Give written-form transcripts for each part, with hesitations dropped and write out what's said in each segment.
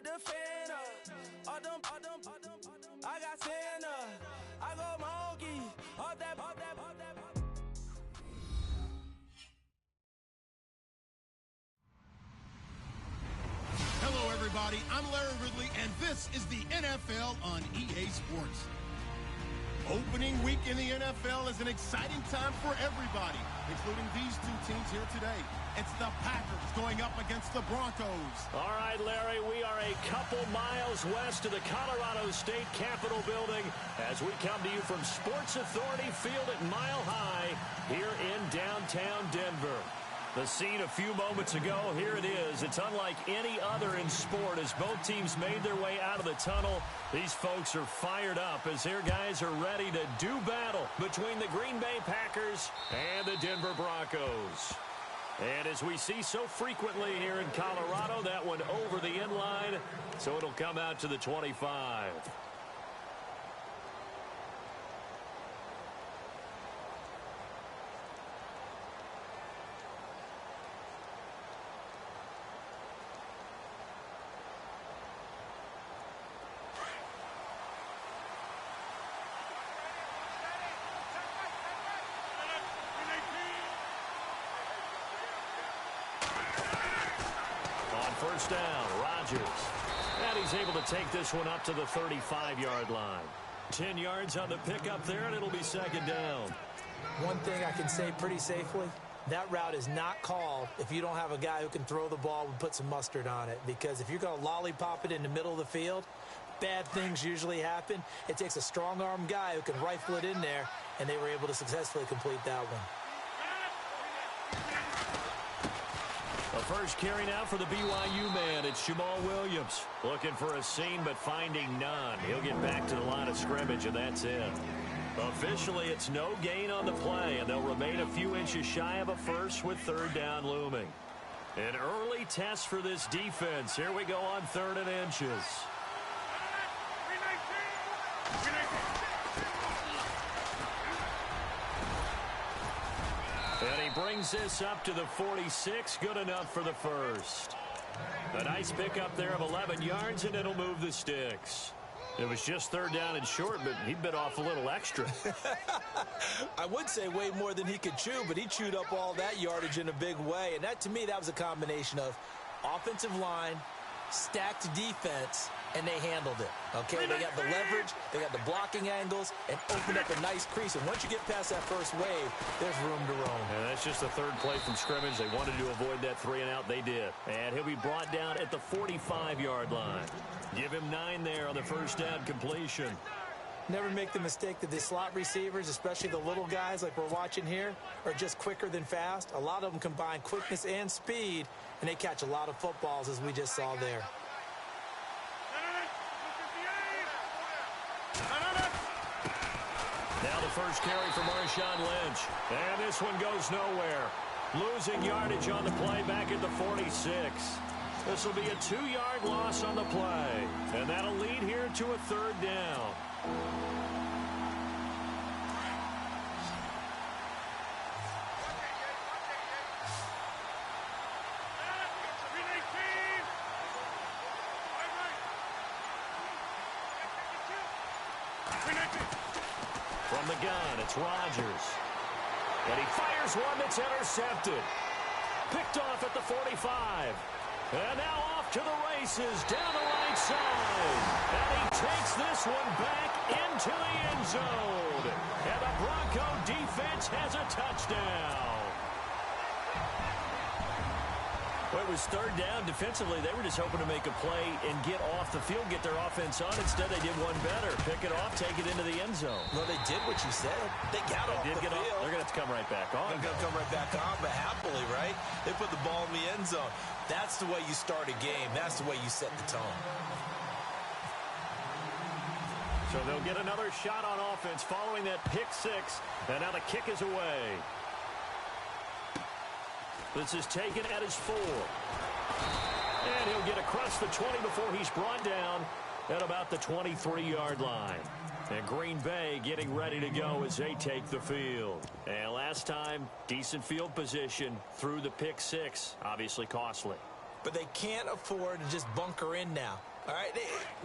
defender. I got Santa. I go monkey. All that. Hello, everybody. I'm Larry Ridley, and this is the NFL on EA Sports. Opening week in the NFL is an exciting time for everybody, including these two teams here today. It's the Packers going up against the Broncos. All right, Larry, we are a couple miles west of the Colorado State Capitol building as we come to you from Sports Authority Field at Mile High here in downtown Denver. The scene a few moments ago, here it is. It's unlike any other in sport as both teams made their way out of the tunnel. These folks are fired up as their guys are ready to do battle between the Green Bay Packers and the Denver Broncos. And as we see so frequently here in Colorado, that one over the end line, so it'll come out to the 25. First down, Rodgers. And he's able to take this one up to the 35-yard line. 10 yards on the pickup there, and it'll be second down. One thing I can say pretty safely, that route is not called if you don't have a guy who can throw the ball and put some mustard on it. Because if you're going to lollipop it in the middle of the field, bad things usually happen. It takes a strong-arm guy who can rifle it in there, and they were able to successfully complete that one. The first carry now for the BYU man. It's Jamal Williams looking for a seam but finding none. He'll get back to the line of scrimmage, and that's it. Officially, it's no gain on the play, and they'll remain a few inches shy of a first with third down looming. An early test for this defense. Here we go on 3rd and inches. And he brings this up to the 46. Good enough for the first. A nice pickup there of 11 yards, and it'll move the sticks. It was just 3rd down and short, but he bit off a little extra. I would say way more than he could chew, but he chewed up all that yardage in a big way. And that, to me, that was a combination of offensive line, stacked defense, and they handled it. Okay, they got the leverage, they got the blocking angles, and opened up a nice crease. And once you get past that first wave, there's room to roam. And that's just the 3rd play from scrimmage. They wanted to avoid that 3-and-out. They did. And he'll be brought down at the 45-yard line. Give him 9 there on the first down completion. Never make the mistake that the slot receivers, especially the little guys like we're watching here, are just quicker than fast. A lot of them combine quickness and speed, and they catch a lot of footballs, as we just saw there. Now the first carry for Marshawn Lynch. And this one goes nowhere. Losing yardage on the play back at the 46. This will be a 2-yard loss on the play. And that'll lead here to a 3rd down. From the gun, it's Rodgers. And he fires one that's intercepted. Picked off at the 45. And now off to the races down the right side. And he takes this one back into the end zone. And the Bronco defense has a touchdown. Well, it was 3rd down. Defensively, they were just hoping to make a play and get off the field, get their offense on. Instead, they did one better. Pick it off, take it into the end zone. Well, they did what you said. They got off the field. They're going to have to come right back on. They're going to come right back on, but happily, right? They put the ball in the end zone. That's the way you start a game. That's the way you set the tone. So they'll get another shot on offense following that pick 6. And now the kick is away. This is taken at his 4. And he'll get across the 20 before he's brought down at about the 23-yard line. And Green Bay getting ready to go as they take the field. And last time, decent field position through the pick 6. Obviously costly. But they can't afford to just bunker in now. All right,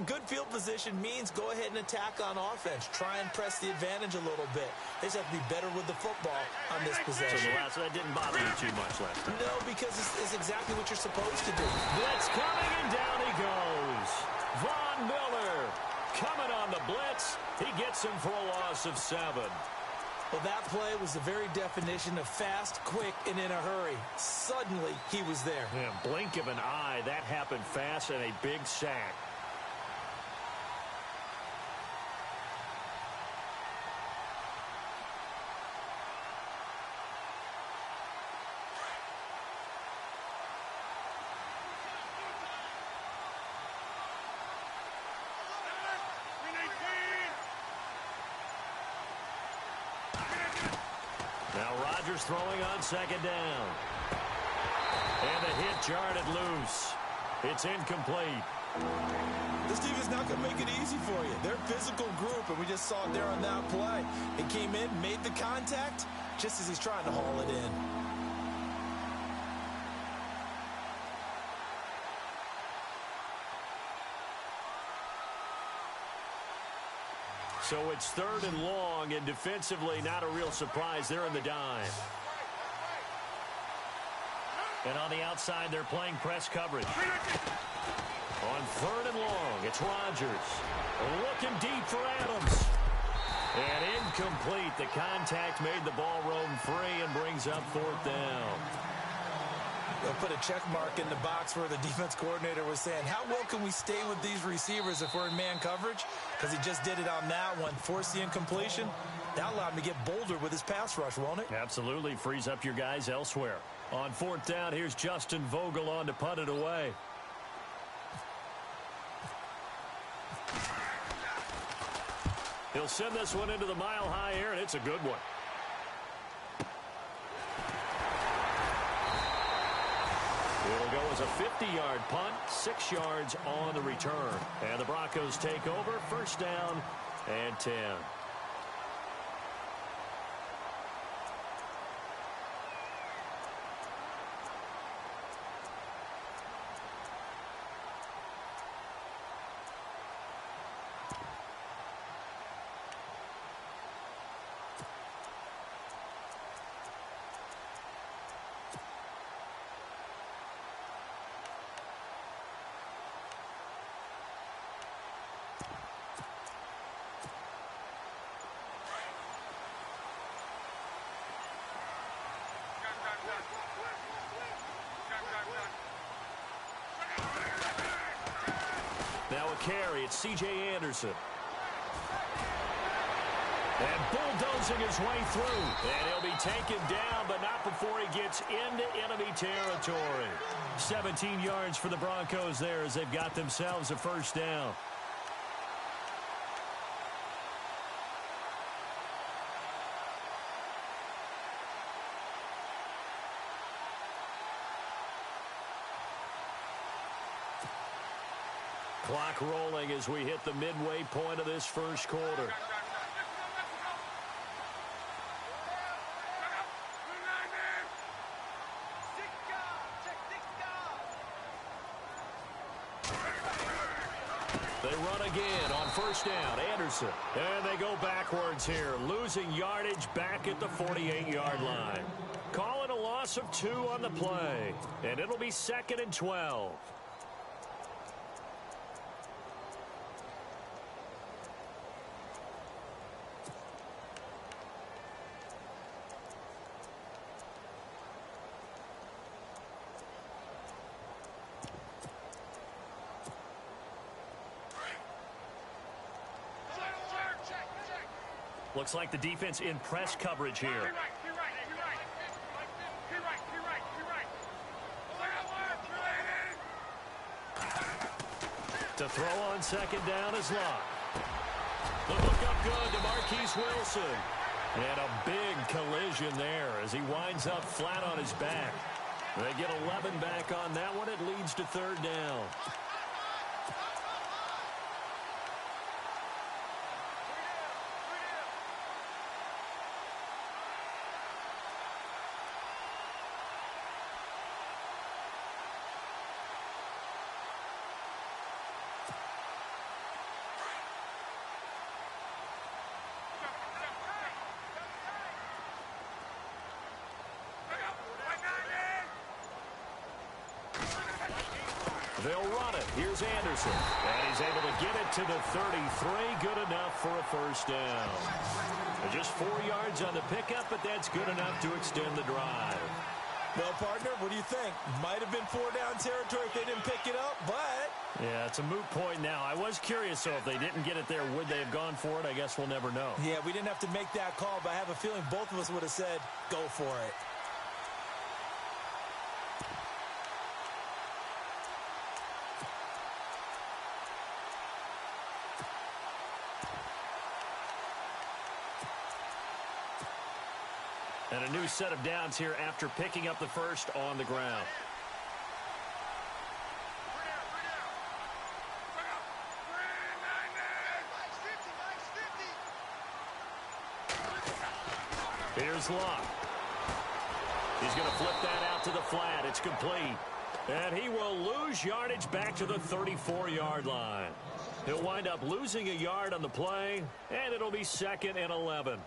good field position means go ahead and attack on offense. Try and press the advantage a little bit. They just have to be better with the football on this possession. So that didn't bother you too much last time? No, because it's exactly what you're supposed to do. Blitz coming, and down he goes. Von Miller coming on the blitz. He gets him for a loss of 7. Well, that play was the very definition of fast, quick, and in a hurry. Suddenly, he was there. Yeah, blink of an eye. That happened fast and a big sack. Now Rodgers throwing on 2nd down. And the hit jarred it loose. It's incomplete. This team is not going to make it easy for you. They're a physical group, and we just saw it there on that play. It came in, made the contact, just as he's trying to haul it in. So it's 3rd and long, and defensively not a real surprise. They're in the dime. And on the outside, they're playing press coverage. On 3rd and long, it's Rodgers. Looking deep for Adams. And incomplete. The contact made the ball roam free and brings up 4th down. They'll put a check mark in the box where the defense coordinator was saying, how well can we stay with these receivers if we're in man coverage? Because he just did it on that one. Forced the incompletion. That allowed him to get bolder with his pass rush, won't it? Absolutely. Frees up your guys elsewhere. On 4th down, here's Justin Vogel on to punt it away. He'll send this one into the mile-high air, and it's a good one. It'll go as a 50-yard punt, 6 yards on the return. And the Broncos take over, 1st down and 10. Now a carry, it's C.J. Anderson. And bulldozing his way through. And he'll be taken down, but not before he gets into enemy territory. 17 yards for the Broncos there as they've got themselves a 1st down. Clock rolling as we hit the midway point of this 1st quarter. They run again on 1st down. Anderson. And they go backwards here, losing yardage back at the 48-yard line. Call it a loss of 2 on the play. And it'll be 2nd and 12. Looks like the defense in press coverage here. To throw on 2nd down is Locke. The hook up good to Marquise Wilson. And a big collision there as he winds up flat on his back. They get 11 back on that one. It leads to 3rd down. They'll run it. Here's Anderson. And he's able to get it to the 33. Good enough for a first down. Just 4 yards on the pickup, but that's good enough to extend the drive. Well, partner, what do you think? Might have been 4-down territory if they didn't pick it up, but... Yeah, it's a moot point now. I was curious, so if they didn't get it there, would they have gone for it? I guess we'll never know. Yeah, we didn't have to make that call, but I have a feeling both of us would have said, go for it. And a new set of downs here after picking up the first on the ground. Here's Luck. He's going to flip that out to the flat. It's complete. And he will lose yardage back to the 34-yard line. He'll wind up losing a yard on the play, and it'll be 2nd and 11.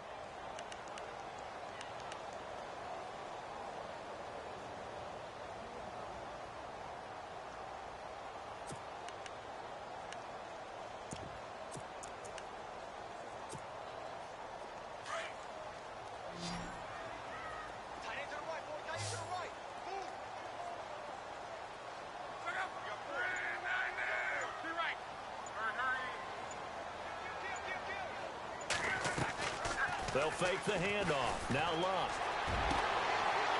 They'll fake the handoff. Now Luck.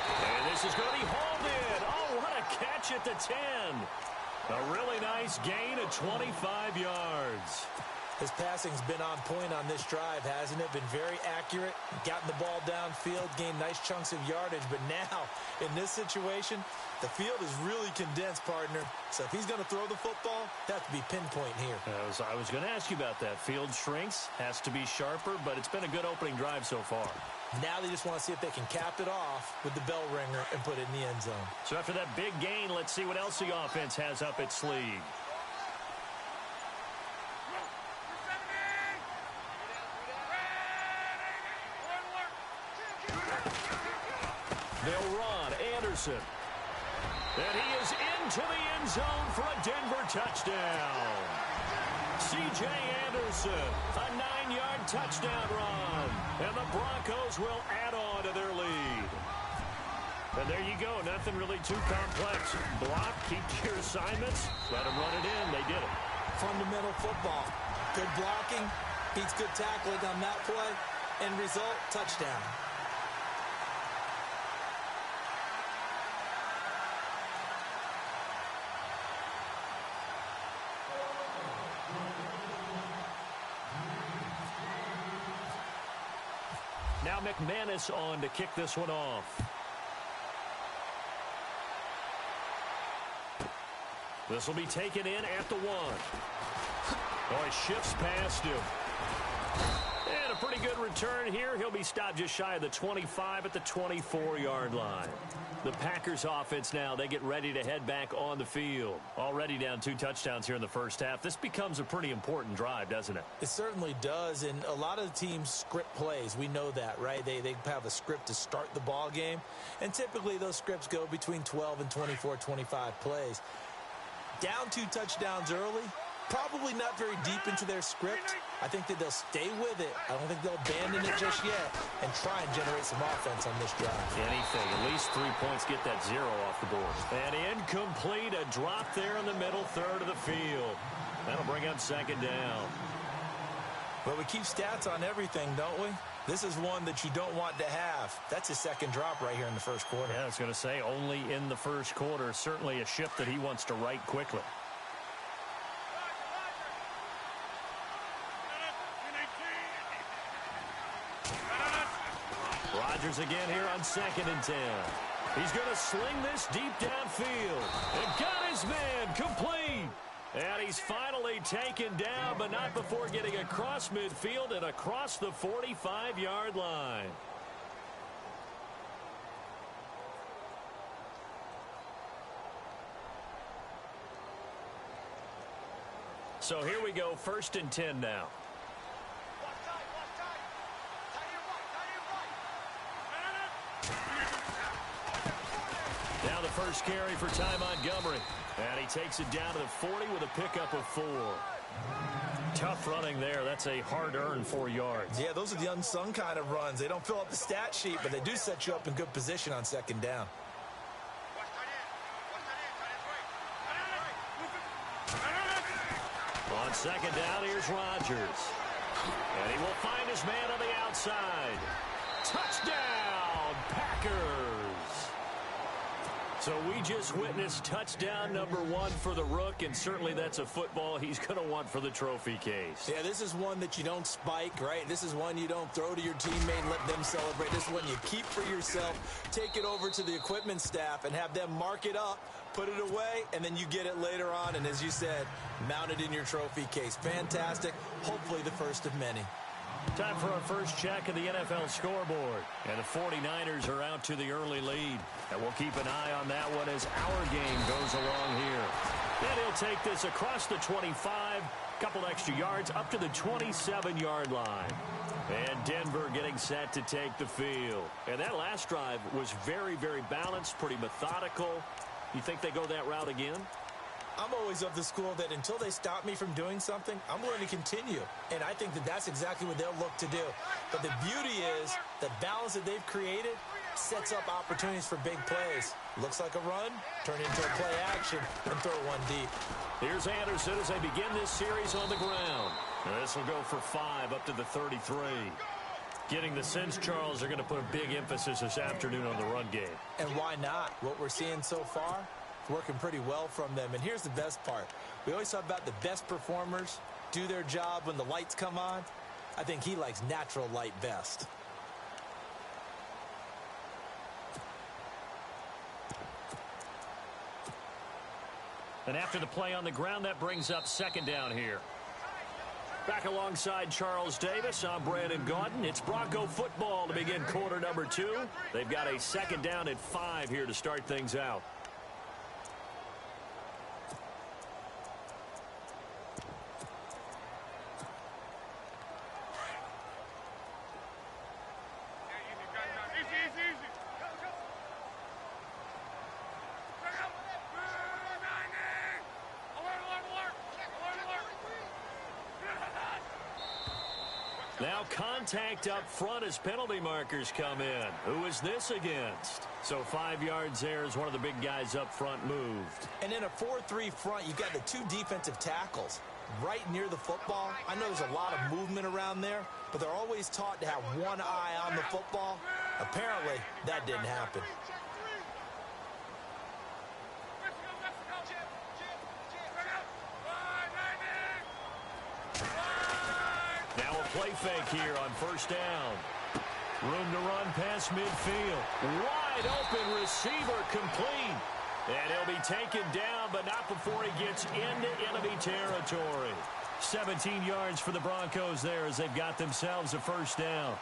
And this is going to be hauled in. Oh, what a catch at the 10. A really nice gain of 25 yards. His passing's been on point on this drive, hasn't it? Been very accurate, gotten the ball downfield, gained nice chunks of yardage. But now, in this situation, the field is really condensed, partner. So if he's going to throw the football, it has to be pinpoint here. I was going to ask you about that. Field shrinks, has to be sharper, but it's been a good opening drive so far. Now they just want to see if they can cap it off with the bell ringer and put it in the end zone. So after that big gain, let's see what else the offense has up its sleeve. They'll run. Anderson. And he is into the end zone for a Denver touchdown. C.J. Anderson, a 9-yard touchdown run. And the Broncos will add on to their lead. And there you go. Nothing really too complex. Block, keep your assignments, let them run it in. They did it. Fundamental football. Good blocking, beats good tackling on that play. End result, touchdown. Now McManus on to kick this one off. This will be taken in at the 1. Oh, he shifts past him. And a pretty good return here. He'll be stopped just shy of the 25 at the 24-yard line. The Packers offense now, they get ready to head back on the field. Already down 2 touchdowns here in the first half. This becomes a pretty important drive, doesn't it? It certainly does, and a lot of the teams script plays. We know that, right? They have a script to start the ball game, and typically those scripts go between 12 and 24, 25 plays. Down 2 touchdowns early, probably not very deep into their script. I think that they'll stay with it. I don't think they'll abandon it just yet and try and generate some offense on this drive. Anything. At least 3 points, get that 0 off the board. And incomplete. A drop there in the middle third of the field. That'll bring up 2nd down. But we keep stats on everything, don't we? This is one that you don't want to have. That's his 2nd drop right here in the first quarter. Yeah, I was going to say, only in the first quarter. Certainly a ship that he wants to right quickly. Rodgers again here on 2nd and 10. He's going to sling this deep downfield. And got his man complete. And he's finally taken down, but not before getting across midfield and across the 45-yard line. So here we go, 1st and 10 now. Now the first carry for Ty Montgomery. And he takes it down to the 40 with a pickup of 4. Tough running there. That's a hard-earned 4 yards. Yeah, those are the unsung kind of runs. They don't fill up the stat sheet, but they do set you up in good position on second down. On second down, here's Rodgers. And he will find his man on the outside. Touchdown, Packers! So we just witnessed touchdown number 1 for the Rook, and certainly that's a football he's going to want for the trophy case. Yeah, this is one that you don't spike, right? This is one you don't throw to your teammate and let them celebrate. This is one you keep for yourself, take it over to the equipment staff, and have them mark it up, put it away, and then you get it later on, and as you said, mount it in your trophy case. Fantastic. Hopefully the first of many. Time for our first check of the NFL scoreboard. And the 49ers are out to the early lead. And we'll keep an eye on that one as our game goes along here. And he'll take this across the 25, couple extra yards up to the 27-yard line. And Denver getting set to take the field. And that last drive was very, very balanced, pretty methodical. You think they go that route again? I'm always of the school that until they stop me from doing something, I'm going to continue. And I think that that's exactly what they'll look to do. But the beauty is the balance that they've created sets up opportunities for big plays. Looks like a run, turn into a play action, and throw one deep. Here's Anderson as they begin this series on the ground. And this will go for 5 up to the 33. Getting the sense, Charles, they're going to put a big emphasis this afternoon on the run game. And why not? What we're seeing so far, working pretty well from them. And here's the best part. We always talk about the best performers do their job when the lights come on. I think he likes natural light best. And after the play on the ground, that brings up second down here. Back alongside Charles Davis, I'm Brandon Gaudin. It's Bronco football to begin quarter number 2. They've got a second down at 5 here to start things out. Now contact up front as penalty markers come in. Who is this against? So 5 yards there as one of the big guys up front moved. And in a 4-3 front, you've got the 2 defensive tackles right near the football. I know there's a lot of movement around there, but they're always taught to have one eye on the football. Apparently, that didn't happen. Now a play fake here on first down. Room to run past midfield. Wide open receiver complete. And he'll be taken down, but not before he gets into enemy territory. 17 yards for the Broncos there as they've got themselves a first down.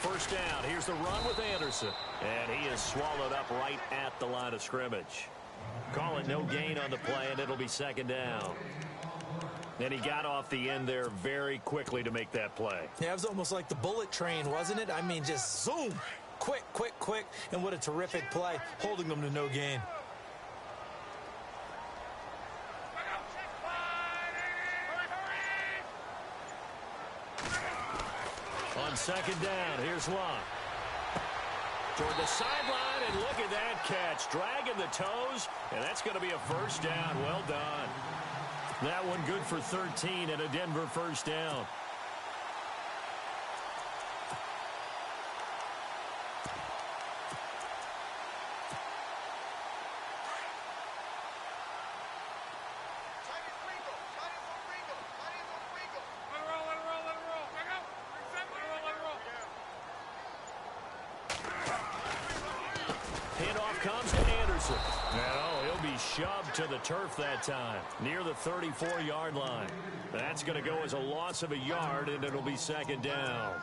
First down. Here's the run with Anderson. And he is swallowed up right at the line of scrimmage. Call it no gain on the play, and it'll be second down. And he got off the end there very quickly to make that play. Yeah, it was almost like the bullet train, wasn't it? I mean, just zoom. Quick, quick, quick. And what a terrific play, holding them to no gain. On second down, here's Locke. Toward the sideline, and look at that catch. Dragging the toes, and that's going to be a first down. Well done. That one good for 13 and a Denver first down. Comes to Anderson. No, he'll be shoved to the turf that time, near the 34-yard line. That's going to go as a loss of a yard, and it'll be second down.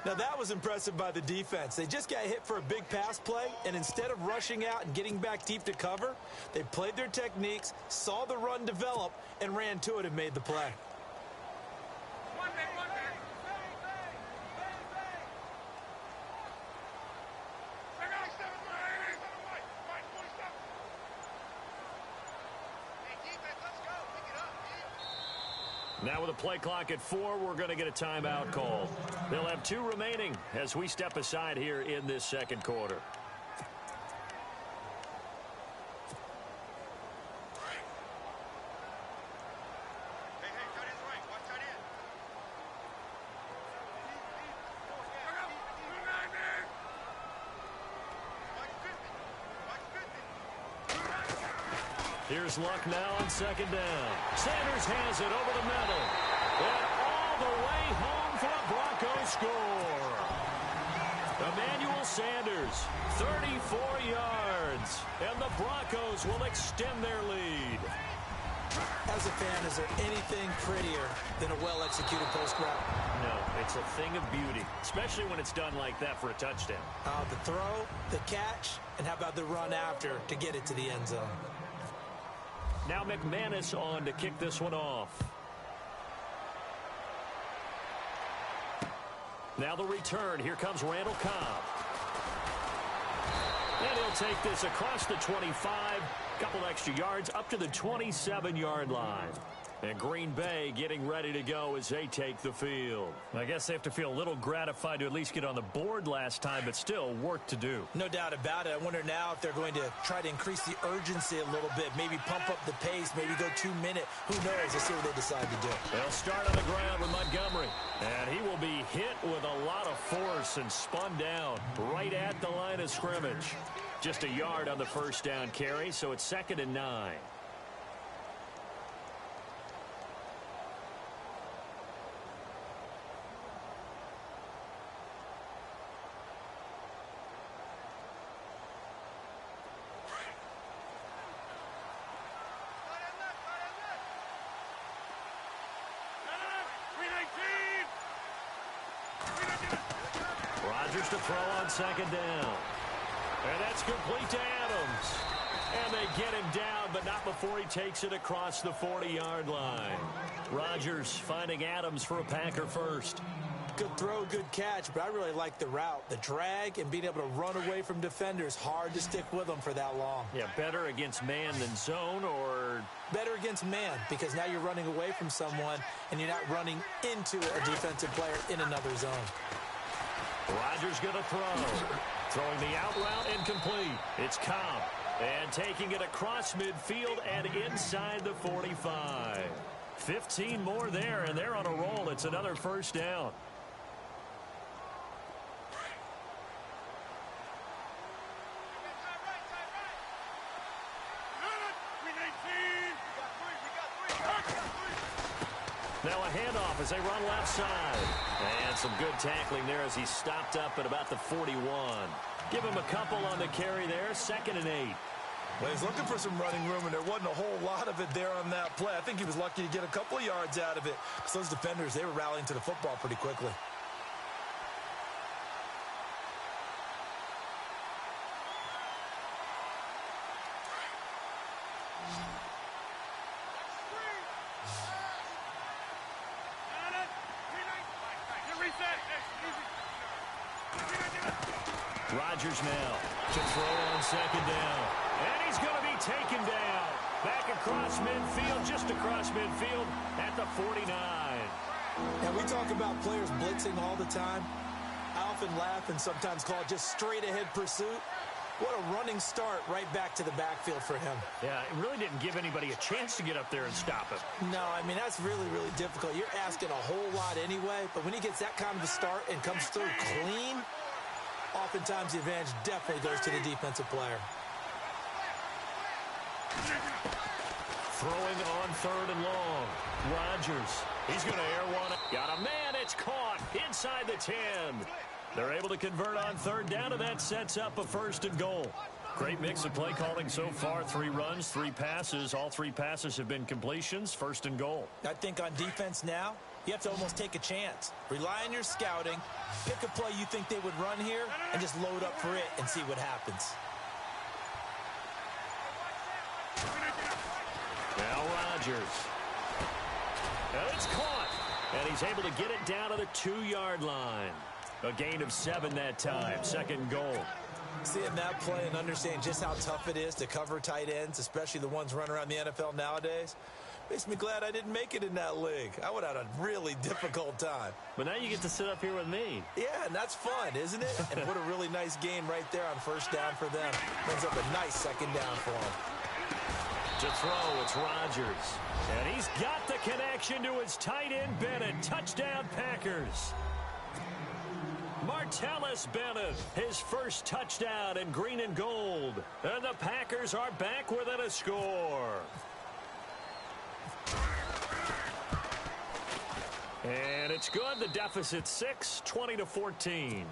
Now, that was impressive by the defense. They just got hit for a big pass play, and instead of rushing out and getting back deep to cover, they played their techniques, saw the run develop, and ran to it and made the play. Now with a play clock at 4, we're going to get a timeout call. They'll have 2 remaining as we step aside here in this second quarter. Here's Luck now on second down. Sanders has it over the middle. And all the way home for the Broncos score. Emmanuel Sanders, 34 yards. And the Broncos will extend their lead. As a fan, is there anything prettier than a well-executed post route? No, it's a thing of beauty, especially when it's done like that for a touchdown. The throw, the catch, and how about the run after to get it to the end zone? Now McManus on to kick this one off. Now the return. Here comes Randall Cobb. And he'll take this across the 25. Couple extra yards up to the 27-yard line. And Green Bay getting ready to go as they take the field. I guess they have to feel a little gratified to at least get on the board last time, but still work to do. No doubt about it. I wonder now if they're going to try to increase the urgency a little bit, maybe pump up the pace, maybe go 2-minute. Who knows? Let's see what they decide to do. They'll start on the ground with Montgomery. And he will be hit with a lot of force and spun down right at the line of scrimmage. Just a yard on the first down carry, so it's 2nd and 9. Rodgers to throw on second down. And that's complete to Adams. And they get him down, but not before he takes it across the 40-yard line. Rodgers finding Adams for a Packer first. Good throw, good catch, but I really like the route. The drag and being able to run away from defenders. Hard to stick with them for that long. Yeah, better against man than zone, or... Better against man, because now you're running away from someone and you're not running into a defensive player in another zone. Rodgers going to throw. Throwing the out route incomplete. It's Cobb. And taking it across midfield and inside the 45. 15 more there, and they're on a roll. It's another first down. Now a handoff as they run left side. And some good tackling there as he stopped up at about the 41. Give him a couple on the carry there. 2nd and 8. Well, he's looking for some running room, and there wasn't a whole lot of it there on that play. I think he was lucky to get a couple of yards out of it, because those defenders, they were rallying to the football pretty quickly. Rodgers now to throw on second down. And he's going to be taken down. Back across midfield, just across midfield at the 49. And we talk about players blitzing all the time. I often laugh and sometimes call it just straight ahead pursuit. What a running start right back to the backfield for him. Yeah, it really didn't give anybody a chance to get up there and stop him. No, I mean, that's really, really difficult. You're asking a whole lot anyway, but when he gets that kind of a start and comes through clean, oftentimes the advantage definitely goes to the defensive player. Throwing on 3rd and long. Rodgers. He's going to air one. Got a man. It's caught inside the 10. They're able to convert on 3rd down, and that sets up a 1st and goal. Great mix of play calling so far. 3 runs, 3 passes. All 3 passes have been completions. 1st and goal. I think on defense now, You have to almost take a chance. Rely on your scouting, pick a play you think they would run here, and just load up for it and see what happens. Now Rodgers. And it's caught. And he's able to get it down to the 2-yard line. A gain of 7 that time. Second goal. Seeing that play and understand just how tough it is to cover tight ends, especially the ones running around the NFL nowadays, makes me glad I didn't make it in that league. I would have had a really difficult time. But now you get to sit up here with me. Yeah, and that's fun, isn't it? And what a really nice game right there on first down for them. Brings up a nice second down for them. To throw, it's Rodgers. And he's got the connection to his tight end, Bennett. Touchdown, Packers. Martellus Bennett, his first touchdown in green and gold. And the Packers are back within a score. And it's good. The deficit 6, 20-14.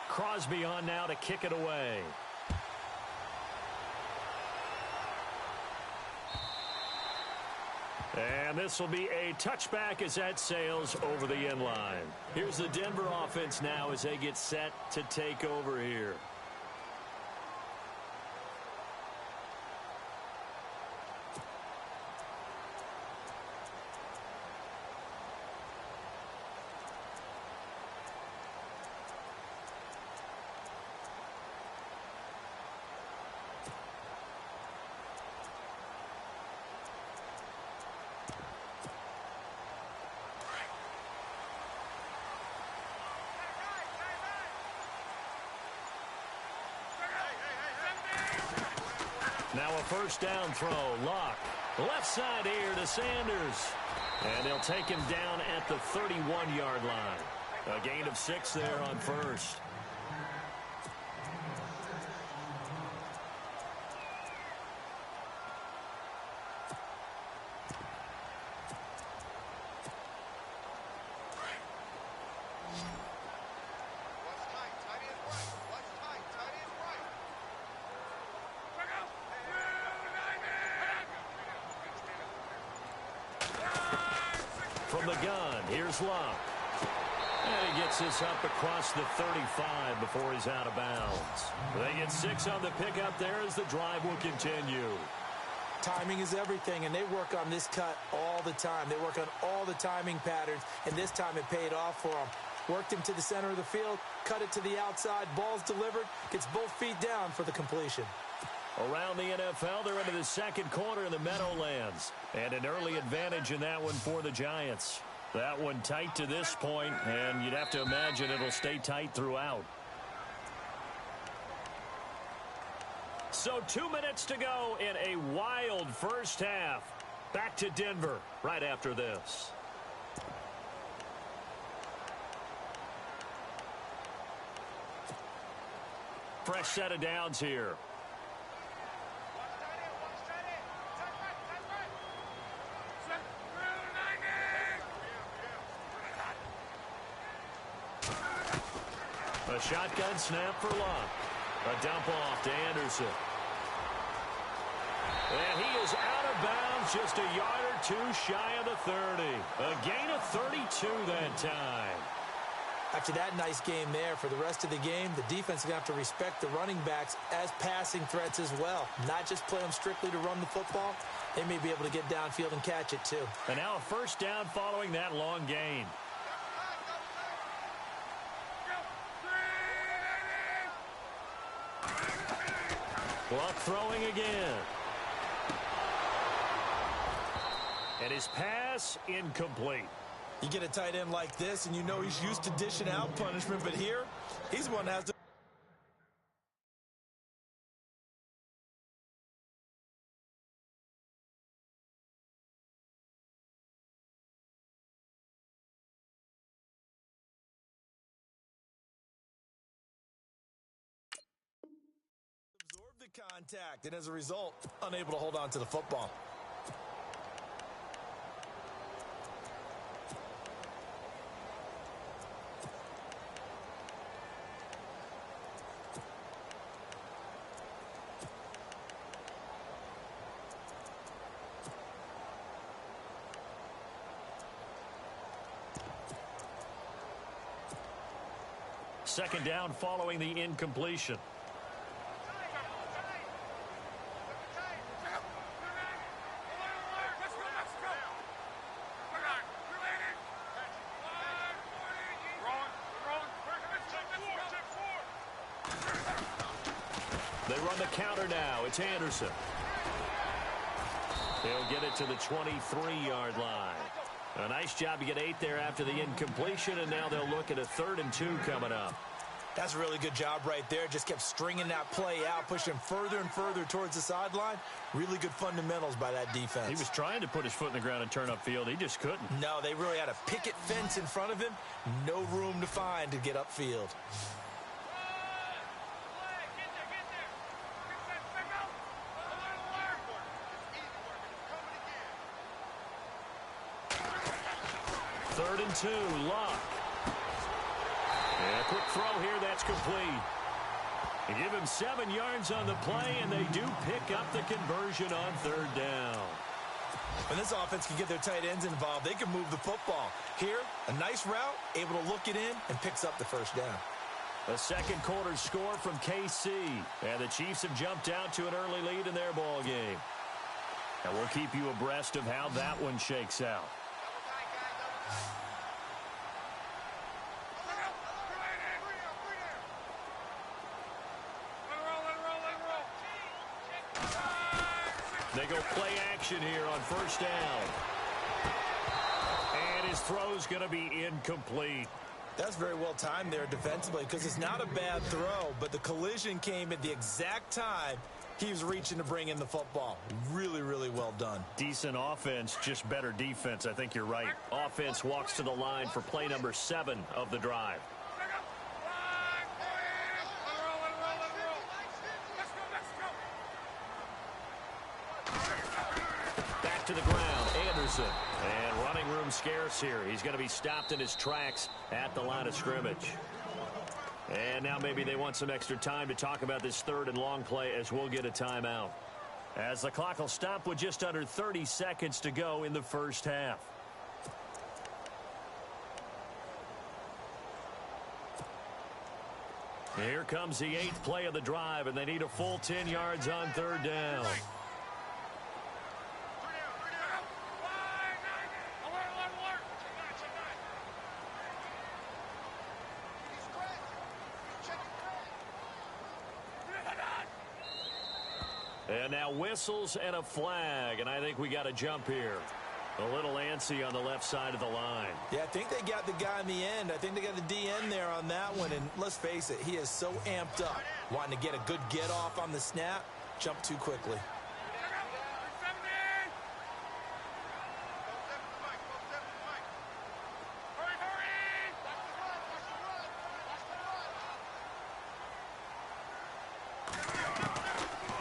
Crosby on now to kick it away. And this will be a touchback as that sails over the end line. Here's the Denver offense now as they get set to take over here. Now a first down throw. Luck. Left side here to Sanders. And they'll take him down at the 31-yard line. A gain of 6 there on first. From the gun, here's Luck. And he gets this up across the 35 before he's out of bounds. They get 6 on the pickup there as the drive will continue. Timing is everything, and they work on this cut all the time. They work on all the timing patterns, and this time it paid off for them. Worked him to the center of the field, cut it to the outside, ball's delivered, gets both feet down for the completion. Around the NFL, they're into the second quarter in the Meadowlands. And an early advantage in that one for the Giants. That one tight to this point, and you'd have to imagine it'll stay tight throughout. So 2 minutes to go in a wild first half. Back to Denver right after this. Fresh set of downs here. A shotgun snap for Luck. A dump off to Anderson. And he is out of bounds just a yard or two shy of the 30. A gain of 32 that time. After that nice game there, for the rest of the game, the defense is going to have to respect the running backs as passing threats as well. Not just play them strictly to run the football. They may be able to get downfield and catch it too. And now a first down following that long gain. Luck throwing again. And his pass incomplete. You get a tight end like this, and you know he's used to dishing out punishment, but here, he's the one that has to. the contact, and as a result, unable to hold on to the football. Second down following the incompletion. They run the counter now. It's Anderson. He'll get it to the 23-yard line. A nice job to get 8 there after the incompletion, and now they'll look at a 3rd and 2 coming up. That's a really good job right there. Just kept stringing that play out, pushing further and further towards the sideline. Really good fundamentals by that defense. He was trying to put his foot in the ground and turn upfield. He just couldn't. No, they really had a picket fence in front of him. No room to find to get upfield. Third and 2, Luck. And a quick throw here, that's complete. They give him 7 yards on the play, and they do pick up the conversion on 3rd down. When this offense can get their tight ends involved, they can move the football. Here, a nice route, able to look it in, and picks up the 1st down. A second quarter score from KC, and the Chiefs have jumped out to an early lead in their ball game. And we'll keep you abreast of how that one shakes out. They go play action here on 1st down. And his throw's going to be incomplete. That's very well timed there defensively because it's not a bad throw, but the collision came at the exact time he was reaching to bring in the football. Really, really well done. Decent offense, just better defense. I think you're right. Offense walks to the line for play number 7 of the drive. To the ground, Anderson. And running room scarce here. He's going to be stopped in his tracks at the line of scrimmage. And now maybe they want some extra time to talk about this 3rd and long play as we'll get a timeout. As the clock will stop with just under 30 seconds to go in the 1st half. Here comes the 8th play of the drive, and they need a full 10 yards on 3rd down. And now whistles and a flag, and I think we got a jump here. A little antsy on the left side of the line. Yeah, I think they got the guy in the end. I think they got the DN there on that one, and let's face it, he is so amped up, wanting to get a good get-off on the snap, jump too quickly.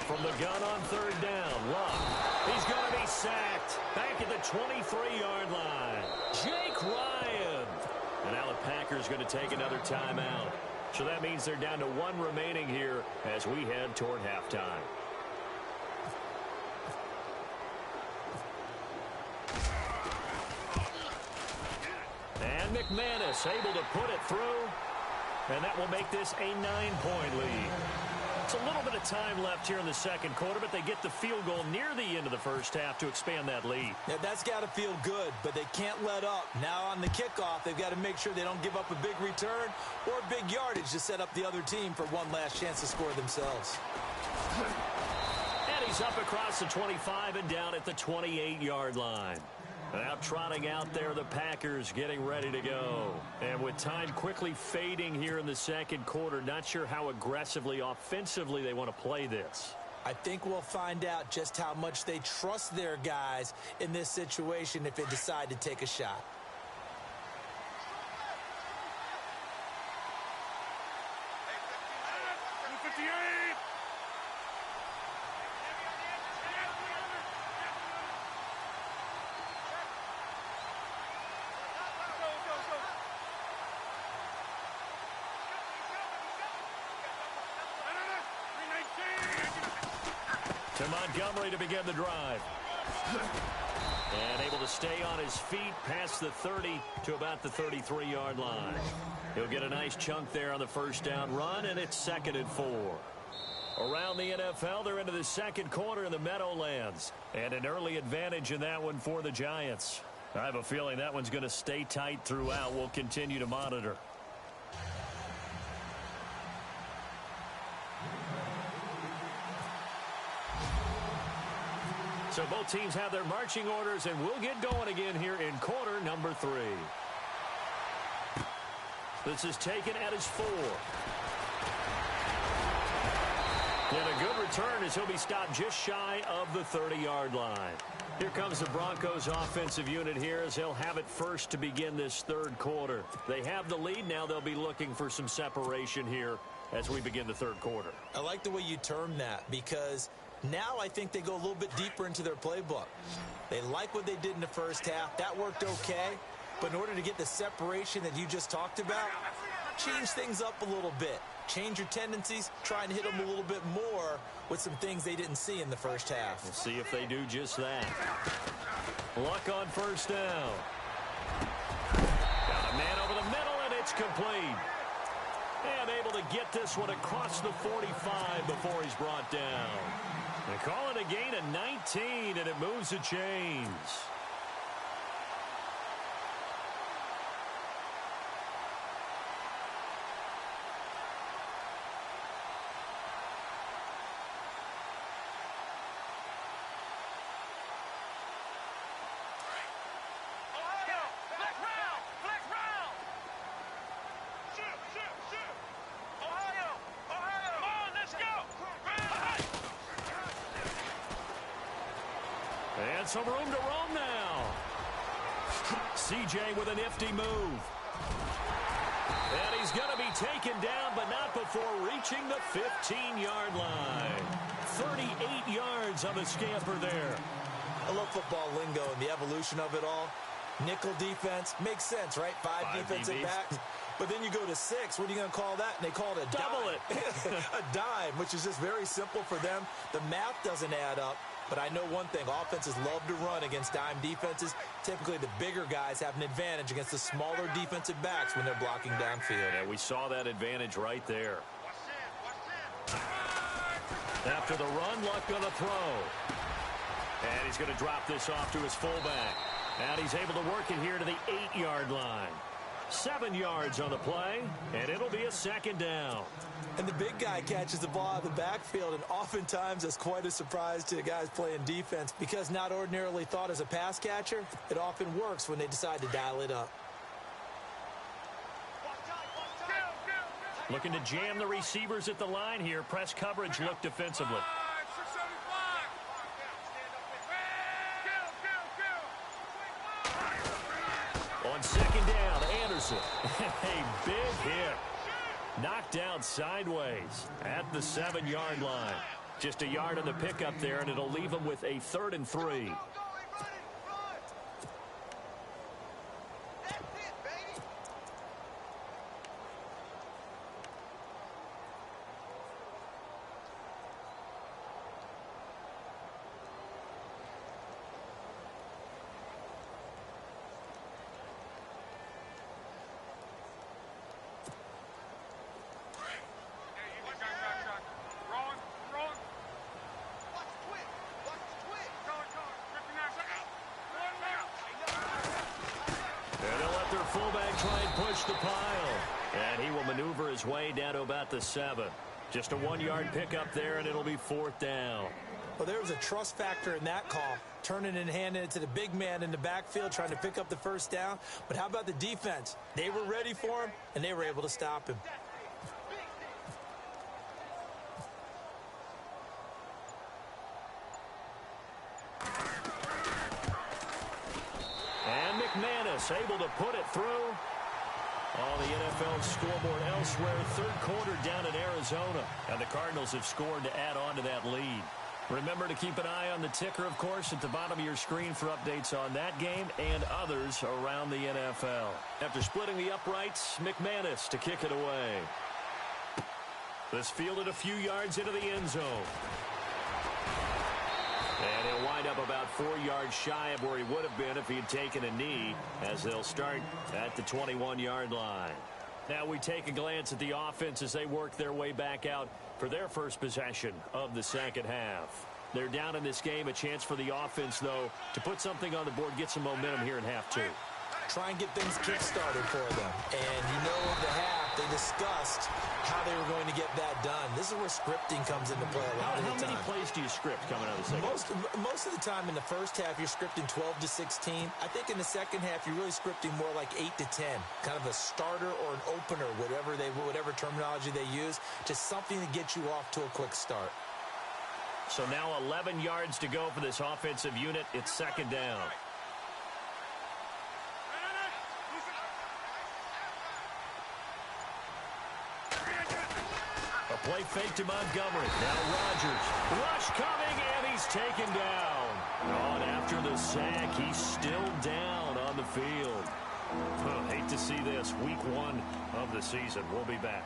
From the gun on 3rd down, Luck. He's going to be sacked. Back at the 23-yard line. Jake Ryan. And now the Packers going to take another timeout. So that means they're down to 1 remaining here as we head toward halftime. And McManus able to put it through. And that will make this a 9-point lead. It's a little bit of time left here in the 2nd quarter, but they get the field goal near the end of the 1st half to expand that lead. Yeah, that's got to feel good, but they can't let up. Now on the kickoff, they've got to make sure they don't give up a big return or big yardage to set up the other team for one last chance to score themselves. And he's up across the 25 and down at the 28-yard line. Now trotting out there, the Packers getting ready to go. And with time quickly fading here in the 2nd quarter, not sure how aggressively, offensively they want to play this. I think we'll find out just how much they trust their guys in this situation if they decide to take a shot. To Montgomery to begin the drive. And able to stay on his feet past the 30 to about the 33-yard line. He'll get a nice chunk there on the first down run, and it's 2nd and 4. Around the NFL, they're into the second quarter in the Meadowlands. And an early advantage in that one for the Giants. I have a feeling that one's going to stay tight throughout. We'll continue to monitor. So both teams have their marching orders, and we'll get going again here in quarter number 3. This is taken at his 4. And a good return as he'll be stopped just shy of the 30-yard line. Here comes the Broncos offensive unit here as they'll have it first to begin this third quarter. They have the lead. Now they'll be looking for some separation here as we begin the third quarter. I like the way you term that because now I think they go a little bit deeper into their playbook. They like what they did in the first half. That worked okay. But in order to get the separation that you just talked about, change things up a little bit. Change your tendencies, try and hit them a little bit more with some things they didn't see in the first half. We'll see if they do just that. Luck on first down. Got a man over the middle, and it's complete. And able to get this one across the 45 before he's brought down. They call it a gain of 19, and it moves the chains. And some room to roam now. CJ with a nifty move. And he's going to be taken down, but not before reaching the 15-yard line. 38 yards on the scamper there. I love football lingo and the evolution of it all. Nickel defense makes sense, right? Five defensive backs. But then you go to 6. What are you going to call that? And they call it a double dime. A dime, which is just very simple for them. The math doesn't add up. But I know one thing, offenses love to run against dime defenses. Typically, the bigger guys have an advantage against the smaller defensive backs when they're blocking downfield. Yeah, we saw that advantage right there. After the run, Luck going to throw. And he's going to drop this off to his fullback. And he's able to work it here to the 8-yard line. 7 yards on the play, and it'll be a second down. And the big guy catches the ball out of the backfield, and oftentimes that's quite a surprise to the guys playing defense because not ordinarily thought as a pass catcher, it often works when they decide to dial it up. Looking to jam the receivers at the line here. Press coverage look defensively. On second down, Anderson. A big hit. Knocked down sideways at the 7-yard line. Just a yard on the pickup there, and it'll leave them with a 3rd and 3. Fullback try and push the pile. And he will maneuver his way down to about the 7. Just a 1-yard pickup there, and it'll be 4th down. Well, there was a trust factor in that call. Turning and handing it to the big man in the backfield, trying to pick up the first down. But how about the defense? They were ready for him, and they were able to stop him. Able to put it through. On the NFL scoreboard elsewhere, third quarter down in Arizona. And the Cardinals have scored to add on to that lead. Remember to keep an eye on the ticker, of course, at the bottom of your screen for updates on that game and others around the NFL. After splitting the uprights, McManus to kick it away. This fielded a few yards into the end zone. And he'll wind up about 4 yards shy of where he would have been if he had taken a knee, as they'll start at the 21-yard line. Now we take a glance at the offense as they work their way back out for their first possession of the second half. They're down in this game. A chance for the offense, though, to put something on the board, get some momentum here in half two. Try and get things kick-started for them. And you know, in the half, they discussed how they were going to get that done. This is where scripting comes into play a lot of the time. How many plays do you script coming out of the second? Most of the time in the first half, you're scripting 12 to 16. I think in the second half, you're really scripting more like 8 to 10. Kind of a starter or an opener, whatever terminology they use, just something to get you off to a quick start. So now 11 yards to go for this offensive unit. It's second down. A play fake to Montgomery. Now Rodgers. Rush coming, and he's taken down. Oh, and after the sack, he's still down on the field. Hate to see this. Week 1 of the season. We'll be back.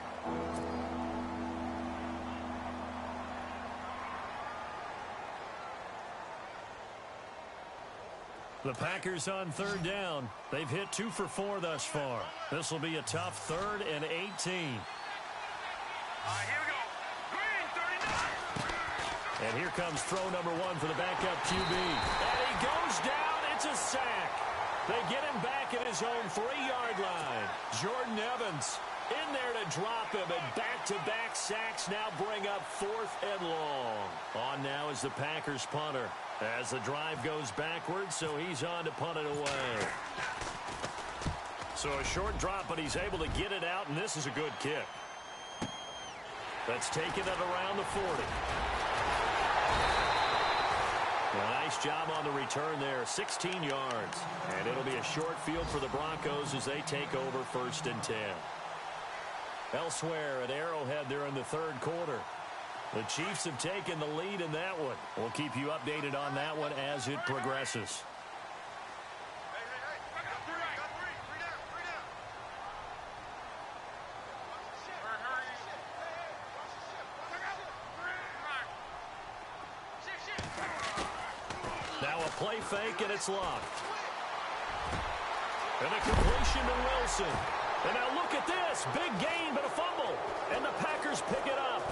The Packers on third down. They've hit 2 for 4 thus far. This will be a tough 3rd and 18. Here we go. Green, 39. And here comes throw number 1 for the backup QB. And he goes down. It's a sack. They get him back at his own 3-yard line. Jordan Evans in there to drop him, and back-to-back sacks now bring up 4th and long. On now is the Packers punter as the drive goes backwards, so he's on to punt it away. So a short drop, but he's able to get it out, and this is a good kick. That's taken it around the 40. A nice job on the return there, 16 yards. And it'll be a short field for the Broncos as they take over 1st and 10. Elsewhere at Arrowhead, they're in the 3rd quarter. The Chiefs have taken the lead in that one. We'll keep you updated on that one as it progresses. Now a play fake, and it's locked. And a completion to Wilson. And now look at this. Big gain, but a fumble. And the Packers pick it up.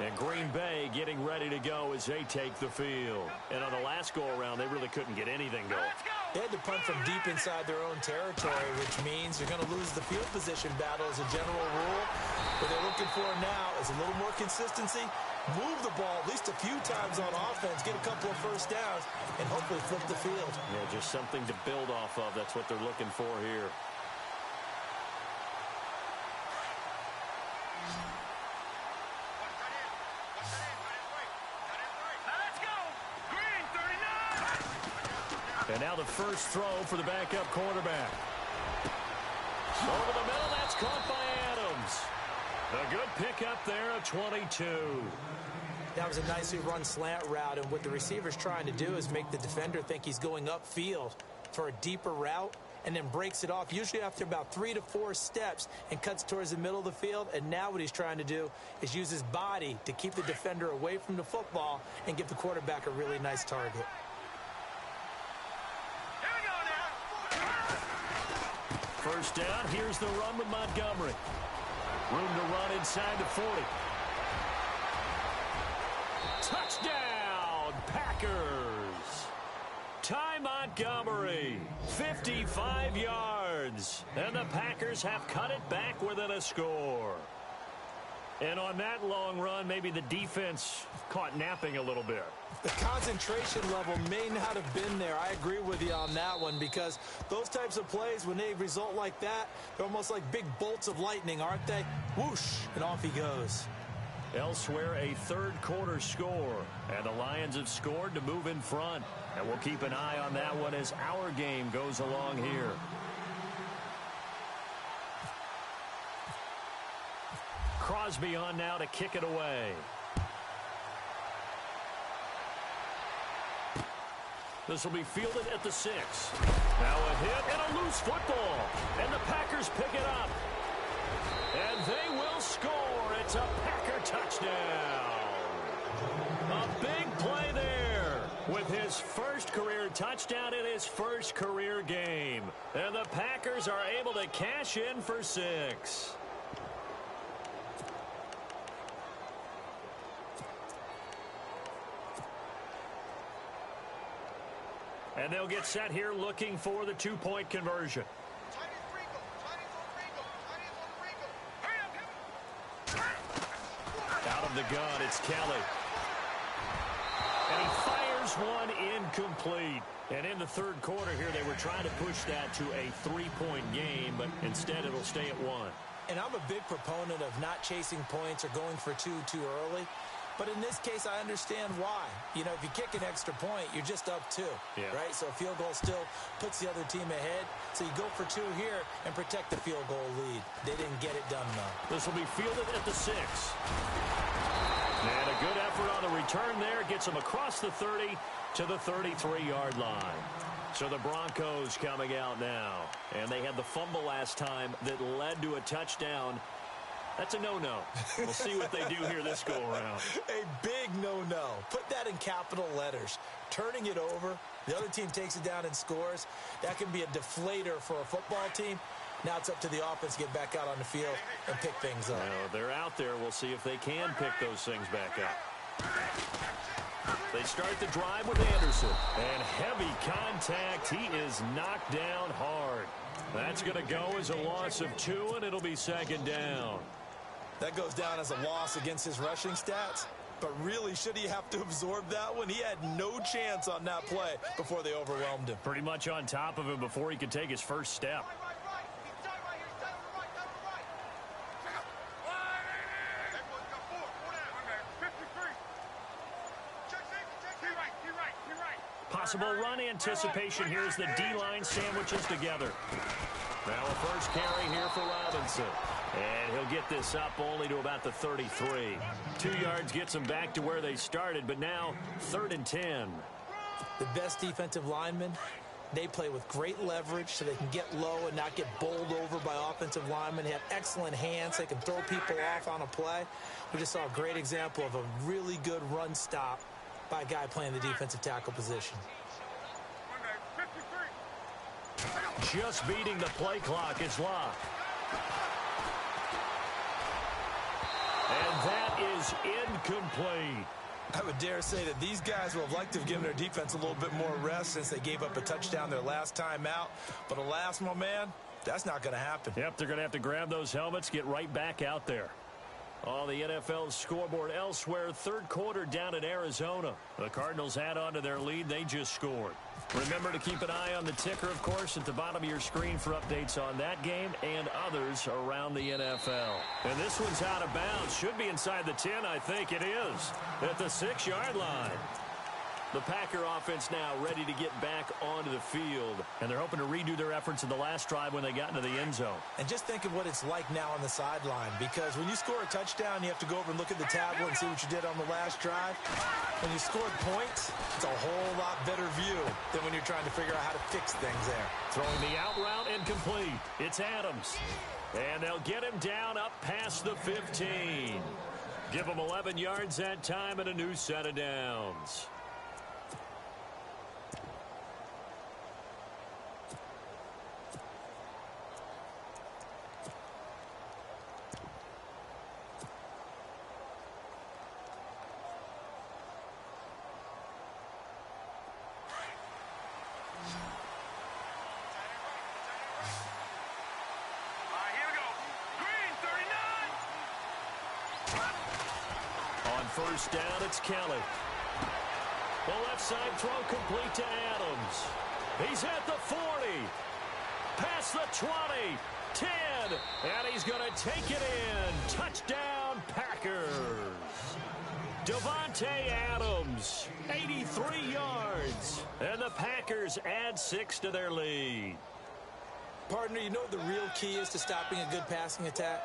And Green Bay getting ready to go as they take the field. And on the last go-around, they really couldn't get anything going. They had to punt from deep inside their own territory, which means you're going to lose the field position battle as a general rule. What they're looking for now is a little more consistency, move the ball at least a few times on offense, get a couple of first downs, and hopefully flip the field. Yeah, just something to build off of. That's what they're looking for here. And now the first throw for the backup quarterback. Over the middle, that's caught by Adams. A good pickup there of 22. That was a nicely run slant route, and what the receiver's trying to do is make the defender think he's going upfield for a deeper route, and then breaks it off, usually after about 3 to 4 steps, and cuts towards the middle of the field. And now what he's trying to do is use his body to keep the defender away from the football and give the quarterback a really nice target. First down, here's the run with Montgomery. Room to run inside the 40. Touchdown, Packers. Ty Montgomery, 55 yards. And the Packers have cut it back within a score. And on that long run, maybe the defense caught napping a little bit. The concentration level may not have been there. I agree with you on that one, because those types of plays, when they result like that, they're almost like big bolts of lightning, aren't they? Whoosh, and off he goes. Elsewhere, a 3rd quarter score. And the Lions have scored to move in front. And we'll keep an eye on that one as our game goes along here. Crosby on now to kick it away. This will be fielded at the 6. Now a hit and a loose football. And the Packers pick it up. And they will score. It's a Packer touchdown. A big play there with his first career touchdown in his first career game. And the Packers are able to cash in for 6. And they'll get set here looking for the 2-point conversion. Out of the gun, it's Kelly. And he fires one incomplete. And in the third quarter here, they were trying to push that to a 3-point game, but instead it'll stay at 1. And I'm a big proponent of not chasing points or going for 2 too early. But in this case, I understand why. You know, if you kick an extra point, you're just up 2, right? So a field goal still puts the other team ahead. So you go for 2 here and protect the field goal lead. They didn't get it done, though. This will be fielded at the 6. And a good effort on the return there. Gets them across the 30 to the 33-yard line. So the Broncos coming out now. And they had the fumble last time that led to a touchdown. That's a no-no. We'll see what they do here this go-around. A big no-no. Put that in capital letters. Turning it over, the other team takes it down and scores. That can be a deflator for a football team. Now it's up to the offense to get back out on the field and pick things up. Well, they're out there. We'll see if they can pick those things back up. They start the drive with Anderson. And heavy contact. He is knocked down hard. That's going to go as a loss of 2, and it'll be second down. That goes down as a loss against his rushing stats. But really, should he have to absorb that one? He had no chance on that play before they overwhelmed him. Pretty much on top of him before he could take his first step. Possible run anticipation here as the D-line sandwiches together. Now a first carry here for Robinson. And he'll get this up only to about the 33. 2 yards gets them back to where they started, but now 3rd and 10. The best defensive linemen, they play with great leverage so they can get low and not get bowled over by offensive linemen. They have excellent hands. They can throw people off on a play. We just saw a great example of a really good run stop by a guy playing the defensive tackle position. Just beating the play clock is Locke. And that is incomplete. I would dare say that these guys would have liked to have given their defense a little bit more rest since they gave up a touchdown their last time out. But alas, my man, that's not going to happen. Yep, they're going to have to grab those helmets, get right back out there. On the NFL scoreboard elsewhere, third quarter down in Arizona. The Cardinals add on to their lead. They just scored. Remember to keep an eye on the ticker, of course, at the bottom of your screen for updates on that game and others around the NFL. And this one's out of bounds. Should be inside the 10, I think it is, at the 6-yard line. The Packer offense now ready to get back onto the field. And they're hoping to redo their efforts in the last drive when they got into the end zone. And just think of what it's like now on the sideline. Because when you score a touchdown, you have to go over and look at the tablet and see what you did on the last drive. When you scored points, it's a whole lot better view than when you're trying to figure out how to fix things there. Throwing the out route incomplete. It's Adams. And they'll get him down up past the 15. Give him 11 yards that time and a new set of downs. First down, it's Kelly. The left side throw complete to Adams. He's at the 40. Past the 20. 10. And he's going to take it in. Touchdown, Packers. Devontae Adams, 83 yards. And the Packers add 6 to their lead. Partner, you know what the real key is to stopping a good passing attack?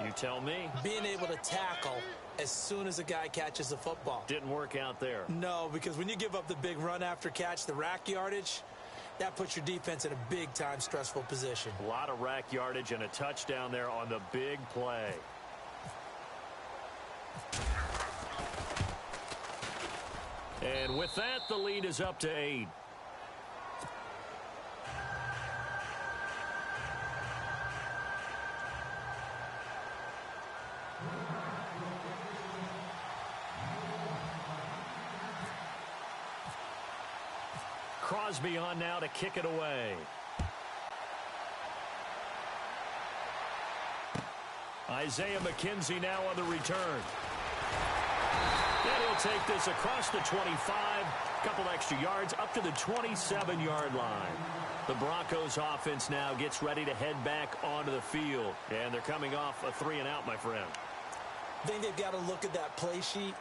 You tell me. Being able to tackle as soon as a guy catches the football. Didn't work out there. No, because when you give up the big run after catch, the rack yardage, that puts your defense in a big-time stressful position. A lot of rack yardage and a touchdown there on the big play. And with that, the lead is up to 8. Crosby on now to kick it away. Isaiah McKenzie now on the return. And he'll take this across the 25, a couple extra yards, up to the 27-yard line. The Broncos offense now gets ready to head back onto the field. And they're coming off a 3-and-out, my friend. I think they've got to look at that play sheet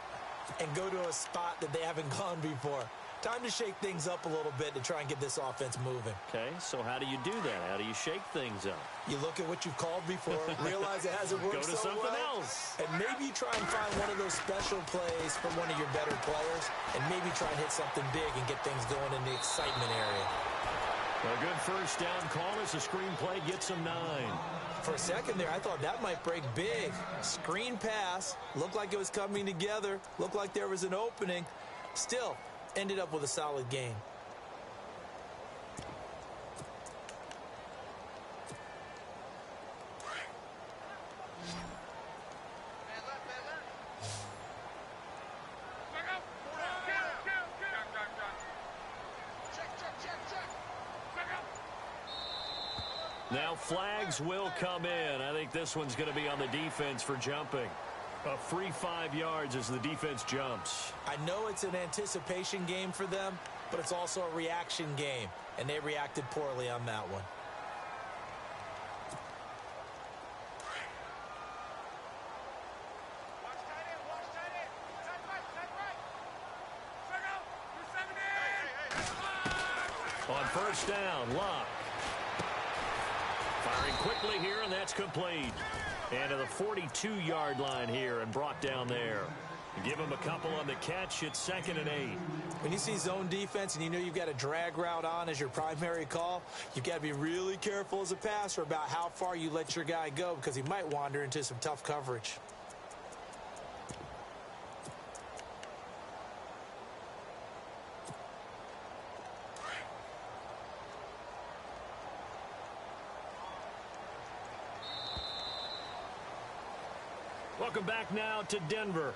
and go to a spot that they haven't gone before. Time to shake things up a little bit to try and get this offense moving. Okay, so how do you do that? How do you shake things up? You look at what you've called before, realize it hasn't worked Go to so something well, else. and maybe you try and find one of those special plays from one of your better players, and maybe try and hit something big and get things going in the excitement area. A good first down call as the screen play gets them 9. For a second there, I thought that might break big. Screen pass, looked like it was coming together, looked like there was an opening. Still, ended up with a solid game. Now flags will come in. I think this one's going to be on the defense for jumping. A free 5 yards as the defense jumps. I know it's an anticipation game for them, but it's also a reaction game, and they reacted poorly on that one. On first down, Locke. Firing quickly here, and that's complete. And to the 42-yard line here and brought down there. Give him a couple on the catch. It's 2nd and 8. When you see zone defense and you know you've got a drag route on as your primary call, you've got to be really careful as a passer about how far you let your guy go because he might wander into some tough coverage. Welcome back now to Denver.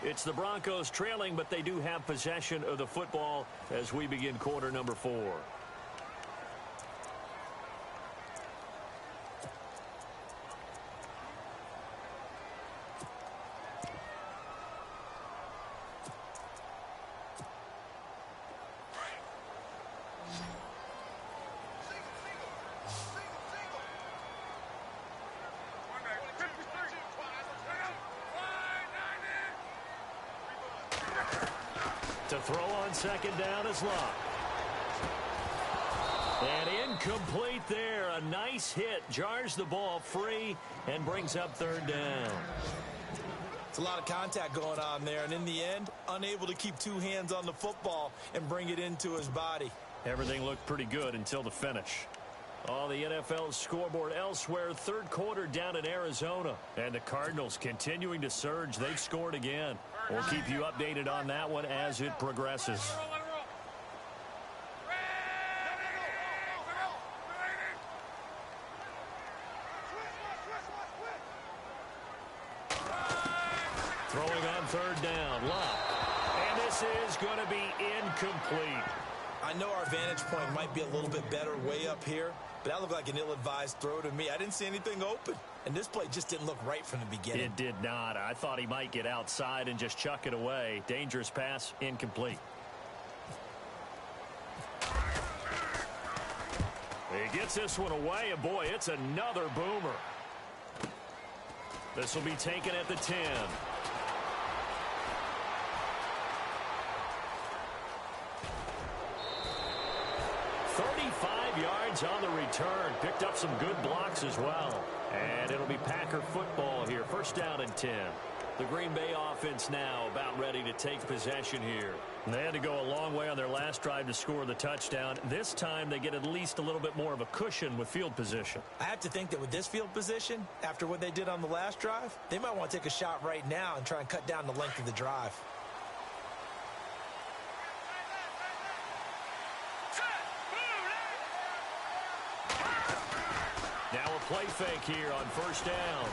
It's the Broncos trailing, but they do have possession of the football as we begin quarter number 4. To throw on second down is Locke. And incomplete there. A nice hit. Jars the ball free and brings up 3rd down. It's a lot of contact going on there, and in the end, unable to keep 2 hands on the football and bring it into his body. Everything looked pretty good until the finish. On the NFL scoreboard elsewhere, 3rd quarter down in Arizona. And the Cardinals continuing to surge. They've scored again. We'll keep you updated on that one as it progresses. Throwing on 3rd down, Locke. And this is going to be incomplete. I know our vantage point might be a little bit better way up here, but that looked like an ill-advised throw to me. I didn't see anything open, and this play just didn't look right from the beginning. It did not. I thought he might get outside and just chuck it away. Dangerous pass, incomplete. He gets this one away, and boy, it's another boomer. This will be taken at the 10. 35 yards on the return. Picked up some good blocks as well. And And it'll be Packer football here. First down and 10. The Green Bay offense now about ready to take possession here. And they had to go a long way on their last drive to score the touchdown. This time they get at least a little bit more of a cushion with field position. I have to think that with this field position, after what they did on the last drive, they might want to take a shot right now and try and cut down the length of the drive. Now a play fake here on first down.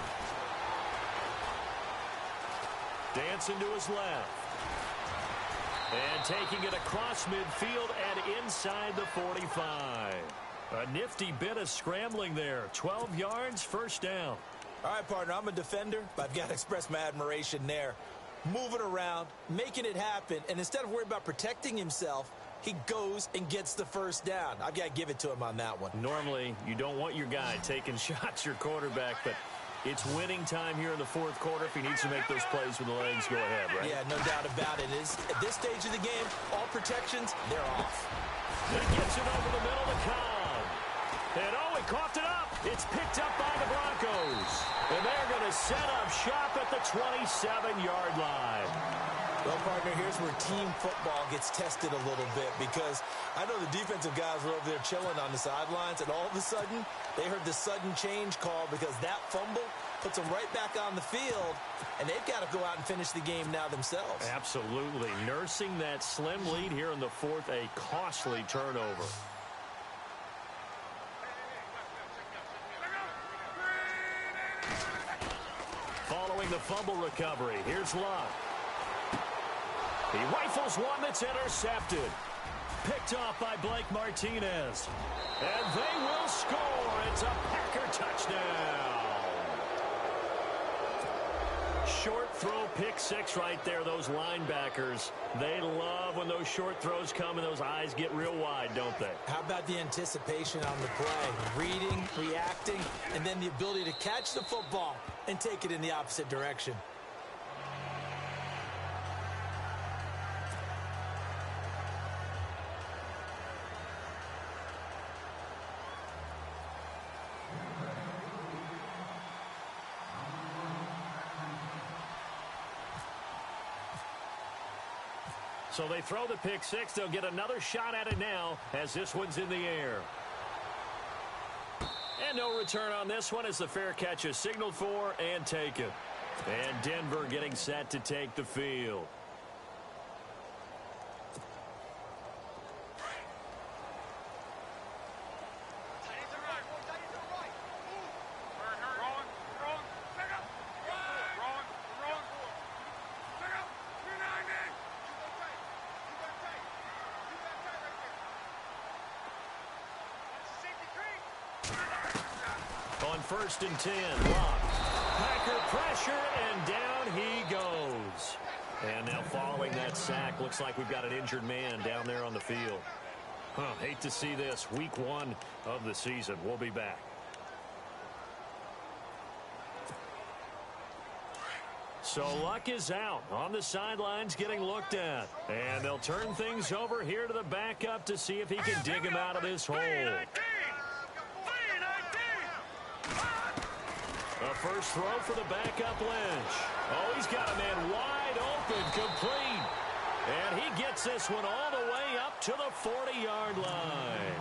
Dancing to his left. And taking it across midfield and inside the 45. A nifty bit of scrambling there. 12 yards, first down. All right, partner, I'm a defender, but I've got to express my admiration there. Moving around, making it happen, and instead of worrying about protecting himself, he goes and gets the first down. I've got to give it to him on that one. Normally, you don't want your guy taking shots, your quarterback, but it's winning time here in the fourth quarter. If he needs to make those plays with the legs, go ahead, right? Yeah, no doubt about it. At this stage of the game, all protections, they're off. He gets it over the middle to Cobb. And he coughed it up. It's picked up by the Broncos. And they're going to set up shop at the 27-yard line. Well, partner, here's where team football gets tested a little bit because I know the defensive guys were over there chilling on the sidelines, and all of a sudden, they heard the sudden change call because that fumble puts them right back on the field, and they've got to go out and finish the game now themselves. Absolutely. Nursing that slim lead here in the fourth, a costly turnover. Following the fumble recovery, here's Luck. He rifles one that's intercepted. Picked off by Blake Martinez. And they will score. It's a Packer touchdown. Short throw pick six right there. Those linebackers, they love when those short throws come and those eyes get real wide, don't they? How about the anticipation on the play? Reading, reacting, and then the ability to catch the football and take it in the opposite direction. So they throw the pick six. They'll get another shot at it now as this one's in the air. And no return on this one as the fair catch is signaled for and taken. And Denver getting set to take the field. First and 10, Luck. Packer pressure, and down he goes. And now following that sack, looks like we've got an injured man down there on the field. Hate to see this. Week 1 of the season. We'll be back. So Luck is out on the sidelines getting looked at. And they'll turn things over here to the backup to see if he can dig him out of this hole. A first throw for the backup Lynch. Oh, he's got a man wide open, complete. And he gets this one all the way up to the 40-yard line.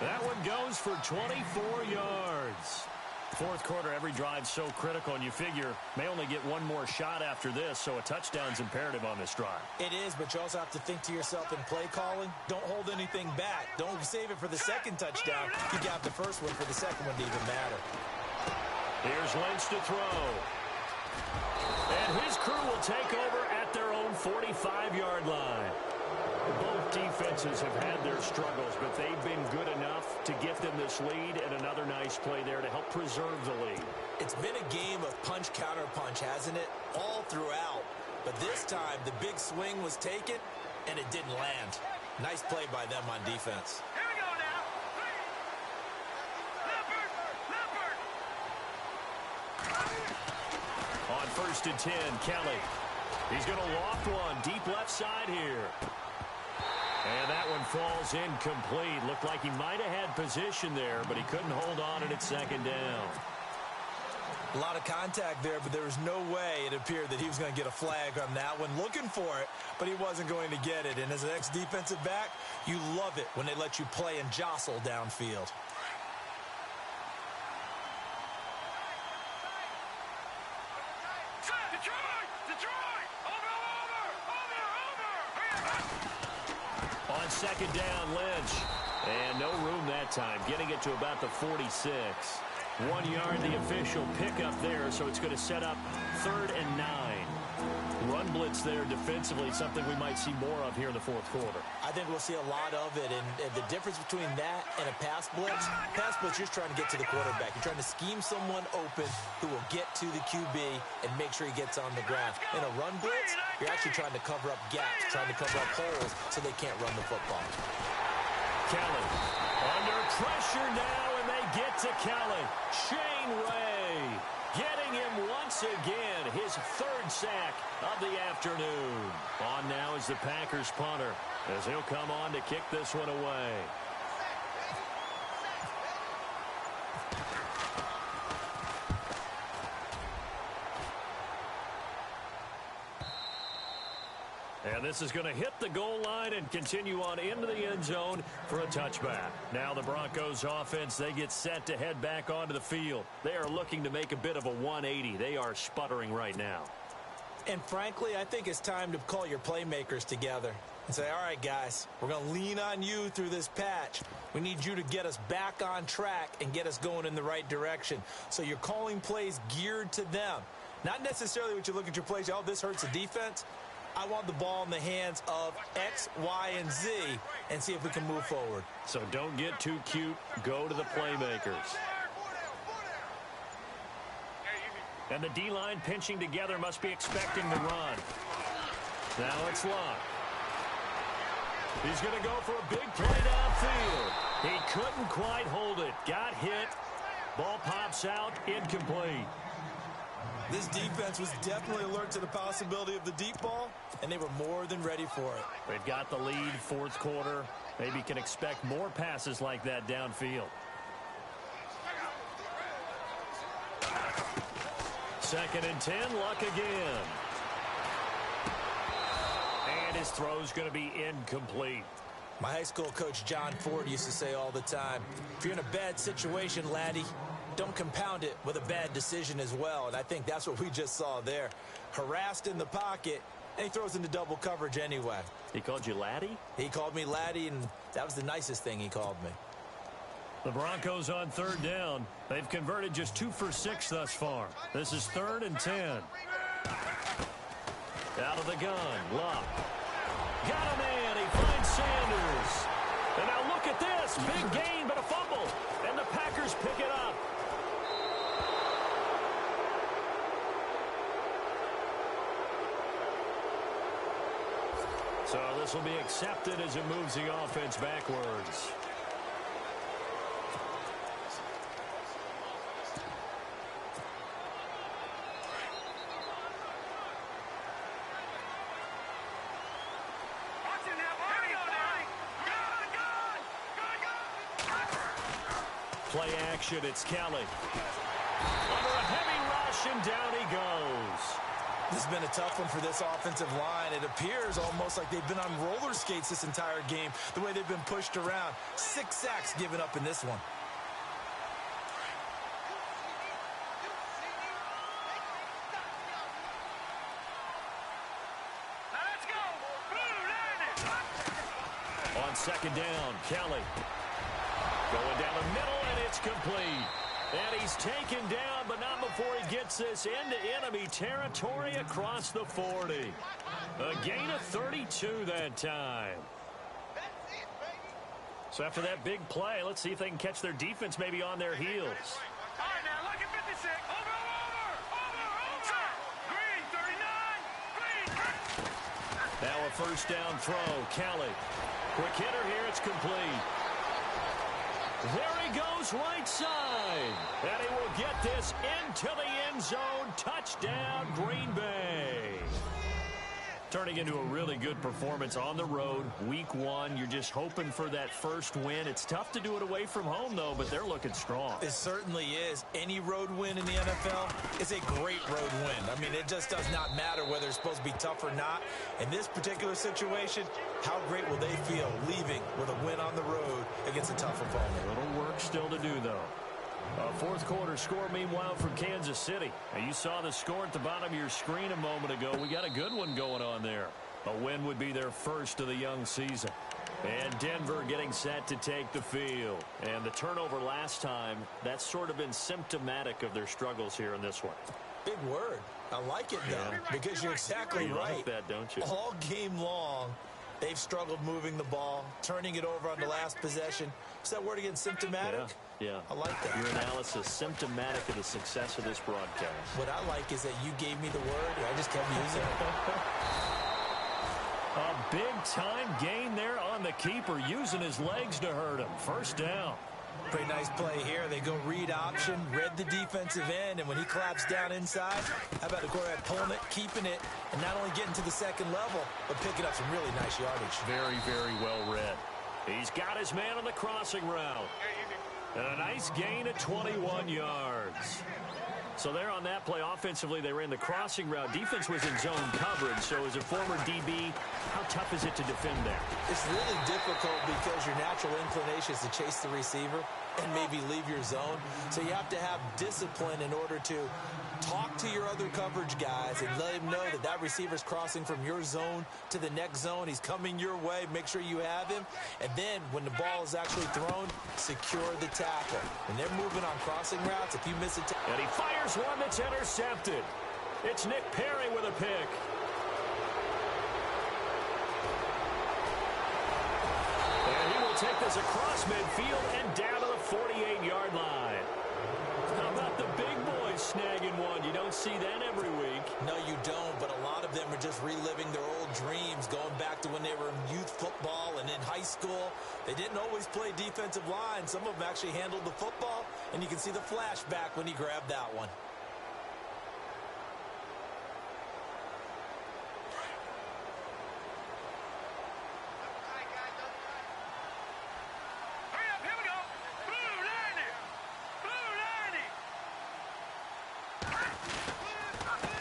That one goes for 24 yards. Fourth quarter, every drive so critical, and you figure may only get one more shot after this, so a touchdown's imperative on this drive. It is, but you also have to think to yourself in play calling, don't hold anything back. Don't save it for the second touchdown. You got the first one for the second one to even matter. Here's Lynch to throw. And his crew will take over at their own 45-yard line. Both defenses have had their struggles, but they've been good enough to get them this lead, and another nice play there to help preserve the lead. It's been a game of punch-counter-punch, hasn't it? All throughout. But this time, the big swing was taken, and it didn't land. Nice play by them on defense. Here we go now. Leopard. On first and 10, Kelly. He's going to loft one deep left side here. And that one falls incomplete. Looked like he might have had position there, but he couldn't hold on, and it's second down. A lot of contact there, but there was no way it appeared that he was going to get a flag on that one. Looking for it, but he wasn't going to get it. And as an ex-defensive back, you love it when they let you play and jostle downfield. On second down, Lynch. And no room that time, getting it to about the 46. 1 yard, the official pickup there, so it's going to set up 3rd and 9. Run blitz there defensively, something we might see more of here in the fourth quarter. I think we'll see a lot of it, and the difference between that and a pass blitz, you're just trying to get to the quarterback. You're trying to scheme someone open who will get to the QB and make sure he gets on the ground. In a run blitz, you're actually trying to cover up gaps, trying to cover up holes so they can't run the football. Kelly under pressure now, and they get to Kelly. Shane Ray getting him once again, his 3rd sack of the afternoon. On now is the Packers punter, as he'll come on to kick this one away. And this is going to hit the goal line and continue on into the end zone for a touchback. Now the Broncos offense, they get set to head back onto the field. They are looking to make a bit of a 180. They are sputtering right now. And frankly, I think it's time to call your playmakers together and say, all right, guys, we're going to lean on you through this patch. We need you to get us back on track and get us going in the right direction. So you're calling plays geared to them. Not necessarily what you look at your plays, oh, this hurts the defense. I want the ball in the hands of X, Y, and Z and see if we can move forward. So don't get too cute. Go to the playmakers. And the D-line pinching together must be expecting the run. Now it's Luck. He's going to go for a big play downfield. He couldn't quite hold it. Got hit. Ball pops out. Incomplete. This defense was definitely alert to the possibility of the deep ball, and they were more than ready for it. They've got the lead, fourth quarter. Maybe can expect more passes like that downfield. 2nd and 10, Luck again. And his throw's going to be incomplete. My high school coach, John Ford, used to say all the time, if you're in a bad situation, laddie, don't compound it with a bad decision as well. And I think that's what we just saw there. Harassed in the pocket, and he throws into double coverage anyway. He called you laddie? He called me laddie, and that was the nicest thing he called me. The Broncos on 3rd down. They've converted just 2 for 6 thus far. This is 3rd and 10. Out of the gun, Luck. Got a man, he finds Sanders. And now look at this, big gain but a fumble. And the Packers pick it up. So this will be accepted as it moves the offense backwards. Play action, it's Kelly. Under a heavy rush, and down he goes. This has been a tough one for this offensive line. It appears almost like they've been on roller skates this entire game, the way they've been pushed around. 6 sacks given up in this one. On 2nd down, Kelly. Going down the middle, and it's complete. And he's taken down, but not before he gets this into enemy territory across the 40. A gain of 32 that time. So after that big play, let's see if they can catch their defense maybe on their heels. All right, now look at 56. Over. Green, 39. Green. Now a 1st down throw. Kelly. Quick hitter here. It's complete. There he goes right side. And he will get this into the end zone. Touchdown, Green Bay. Turning into a really good performance on the road, week one. You're just hoping for that first win. It's tough to do it away from home, though, but they're looking strong. It certainly is. Any road win in the NFL is a great road win. I mean, it just does not matter whether it's supposed to be tough or not. In this particular situation, how great will they feel leaving with a win on the road against a tough opponent? A little work still to do, though. Fourth quarter score, meanwhile, from Kansas City. Now, you saw the score at the bottom of your screen a moment ago. We got a good one going on there. A win would be their first of the young season. And Denver getting set to take the field. And the turnover last time, that's sort of been symptomatic of their struggles here in this one. Big word. I like it, though, because you're exactly right. You like that, don't you? All game long, they've struggled moving the ball, turning it over on the last possession. Is that word again, symptomatic? Yeah. I like that. Your analysis, symptomatic of the success of this broadcast. What I like is that you gave me the word, and I just kept using it. A big-time gain there on the keeper, using his legs to hurt him. First down. Pretty nice play here. They go read option, read the defensive end, and when he claps down inside, how about the quarterback pulling it, keeping it, and not only getting to the second level, but picking up some really nice yardage. Very, very well read. He's got his man on the crossing route. And a nice gain at 21 yards. So there on that play, offensively, they ran the crossing route. Defense was in zone coverage. So as a former DB, how tough is it to defend there? It's really difficult because your natural inclination is to chase the receiver and maybe leave your zone. So you have to have discipline in order to talk to your other coverage guys and let him know that that receiver's crossing from your zone to the next zone. He's coming your way. Make sure you have him. And then when the ball is actually thrown, secure the tackle. When they're moving on crossing routes, if you miss a tackle. And he fires one that's intercepted. It's Nick Perry with a pick. And he will take this across midfield and down to the 48-yard line. How about the big boys snagging one? You don't see that every week. No, you don't, but a lot of them are just reliving their old dreams, going back to when they were in youth football and in high school. They didn't always play defensive line. Some of them actually handled the football, and you can see the flashback when he grabbed that one.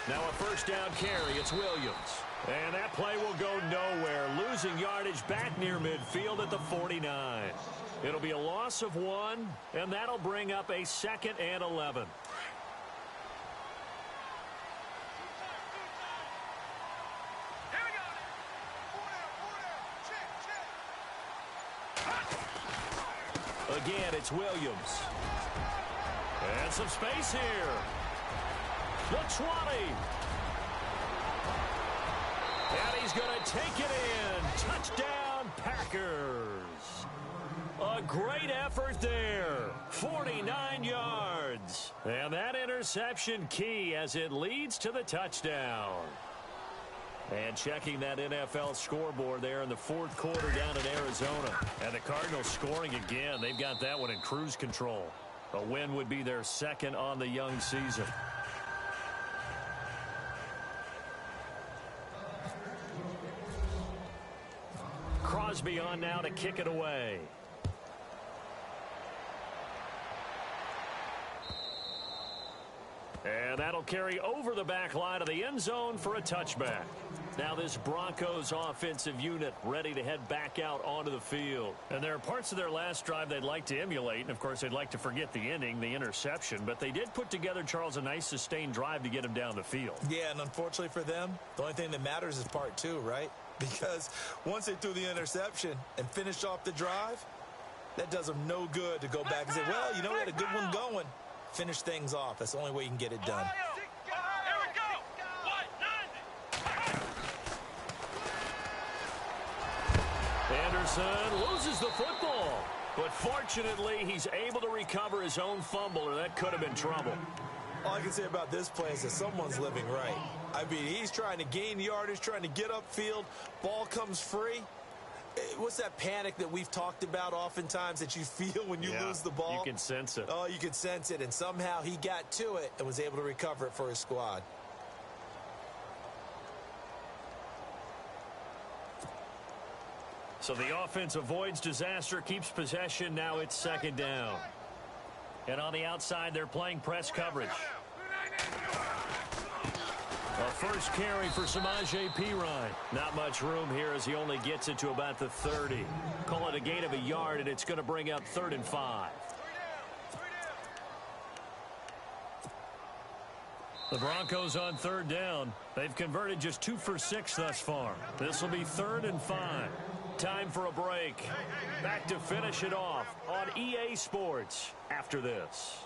Now a first down carry, it's Williams. And that play will go nowhere, losing yardage back near midfield at the 49. It'll be a loss of 1, and that'll bring up a 2nd and 11. Again, it's Williams. And some space here. The 20. And he's going to take it in. Touchdown, Packers. A great effort there. 49 yards. And that interception key as it leads to the touchdown. And checking that NFL scoreboard there in the fourth quarter down in Arizona. And the Cardinals scoring again. They've got that one in cruise control. A win would be their 2nd on the young season. Crosby on now to kick it away. And that'll carry over the back line of the end zone for a touchback. Now this Broncos offensive unit ready to head back out onto the field. And there are parts of their last drive they'd like to emulate. And, of course, they'd like to forget the inning, the interception. But they did put together, Charles, a nice sustained drive to get him down the field. Yeah, and unfortunately for them, the only thing that matters is part 2, right? Because once they threw the interception and finished off the drive, that does them no good to go back and say, well, you know, we had a good one going. Finish things off. That's the only way you can get it done. Anderson loses the football. But fortunately, he's able to recover his own fumble, or that could have been trouble. All I can say about this play is that someone's living right. I mean, he's trying to gain yardage, trying to get upfield. Ball comes free. What's that panic that we've talked about oftentimes that you feel when you lose the ball? You can sense it. Oh, you can sense it. And somehow he got to it and was able to recover it for his squad. So the offense avoids disaster, keeps possession. Now it's second down. And on the outside, they're playing press coverage. A first carry for Samaje Perine. Not much room here as he only gets it to about the 30. Call it a gain of a yard, and it's going to bring up 3rd and 5. The Broncos on 3rd down. They've converted just 2 for 6 thus far. This will be 3rd and 5. Time for a break. Back to finish it off on EA Sports after this.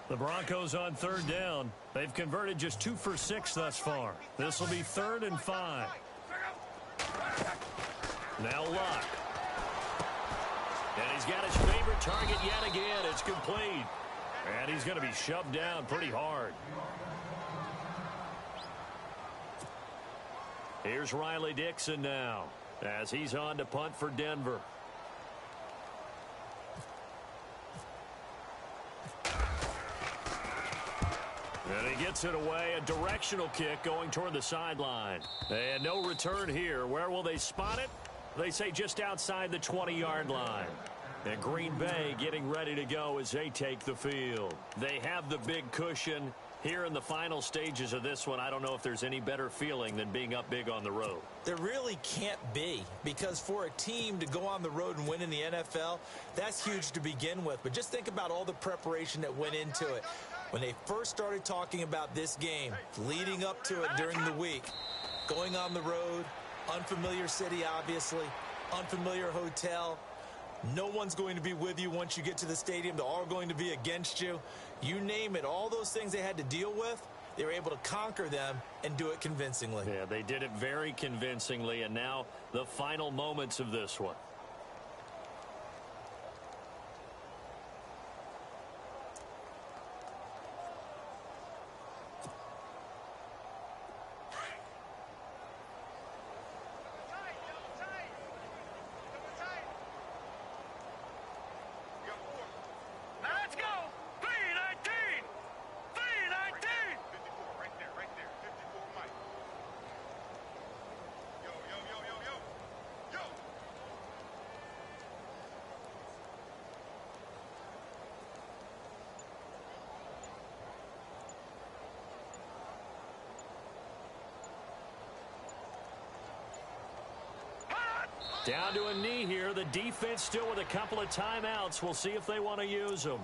The Broncos on 3rd down. They've converted just 2 for 6 thus far. This will be 3rd and 5. Now Luck. And he's got his favorite target yet again. It's complete. And he's going to be shoved down pretty hard. Here's Riley Dixon now as he's on to punt for Denver. And he gets it away. A directional kick going toward the sideline. And no return here. Where will they spot it? They say just outside the 20-yard line. And Green Bay getting ready to go as they take the field. They have the big cushion. Here in the final stages of this one, I don't know if there's any better feeling than being up big on the road. There really can't be, because for a team to go on the road and win in the NFL, that's huge to begin with. But just think about all the preparation that went into it. When they first started talking about this game, leading up to it during the week, going on the road, unfamiliar city, obviously, unfamiliar hotel. No one's going to be with you once you get to the stadium. They're all going to be against you. You name it, all those things they had to deal with, they were able to conquer them and do it convincingly. Yeah, they did it very convincingly, and now the final moments of this one. Down to a knee here. The defense still with a couple of timeouts. We'll see if they want to use them.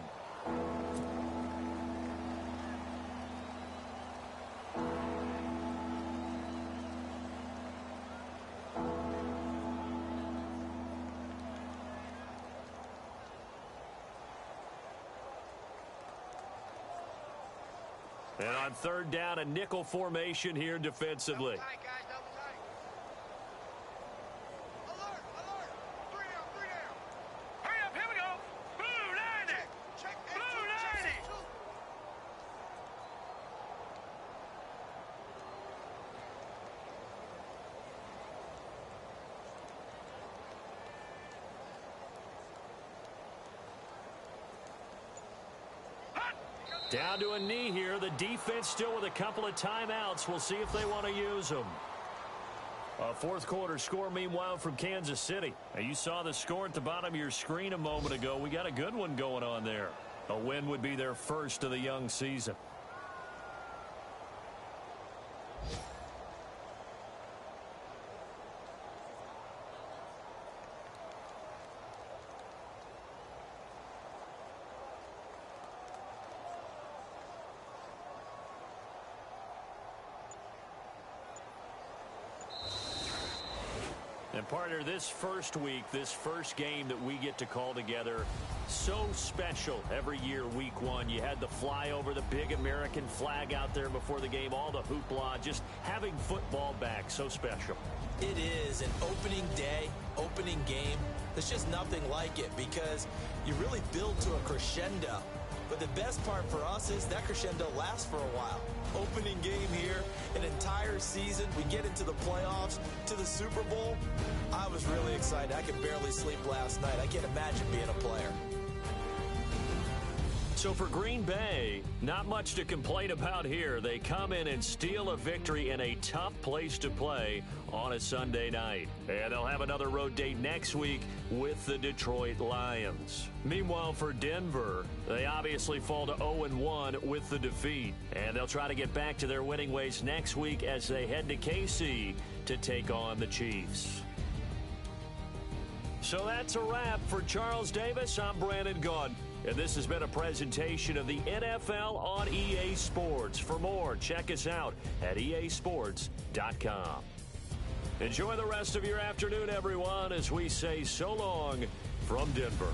And on 3rd down, a nickel formation here defensively. Down to a knee here. The defense still with a couple of timeouts. We'll see if they want to use them. A fourth quarter score, meanwhile, from Kansas City. Now, you saw the score at the bottom of your screen a moment ago. We got a good one going on there. A win would be their first of the young season. And partner, this first week, this first game that we get to call together, so special every year, week one. You had the flyover, the big American flag out there before the game, all the hoopla, just having football back, so special. It is an opening day, opening game. There's just nothing like it because you really build to a crescendo. But the best part for us is that crescendo lasts for a while. Opening game here, an entire season. We get into the playoffs, to the Super Bowl. I was really excited. I could barely sleep last night. I can't imagine being a player. So for Green Bay, not much to complain about here. They come in and steal a victory in a tough place to play on a Sunday night. And they'll have another road date next week with the Detroit Lions. Meanwhile, for Denver, they obviously fall to 0-1 with the defeat. And they'll try to get back to their winning ways next week as they head to KC to take on the Chiefs. So that's a wrap. For Charles Davis, I'm Brandon Gaudin. And this has been a presentation of the NFL on EA Sports. For more, check us out at easports.com. Enjoy the rest of your afternoon, everyone, as we say so long from Denver.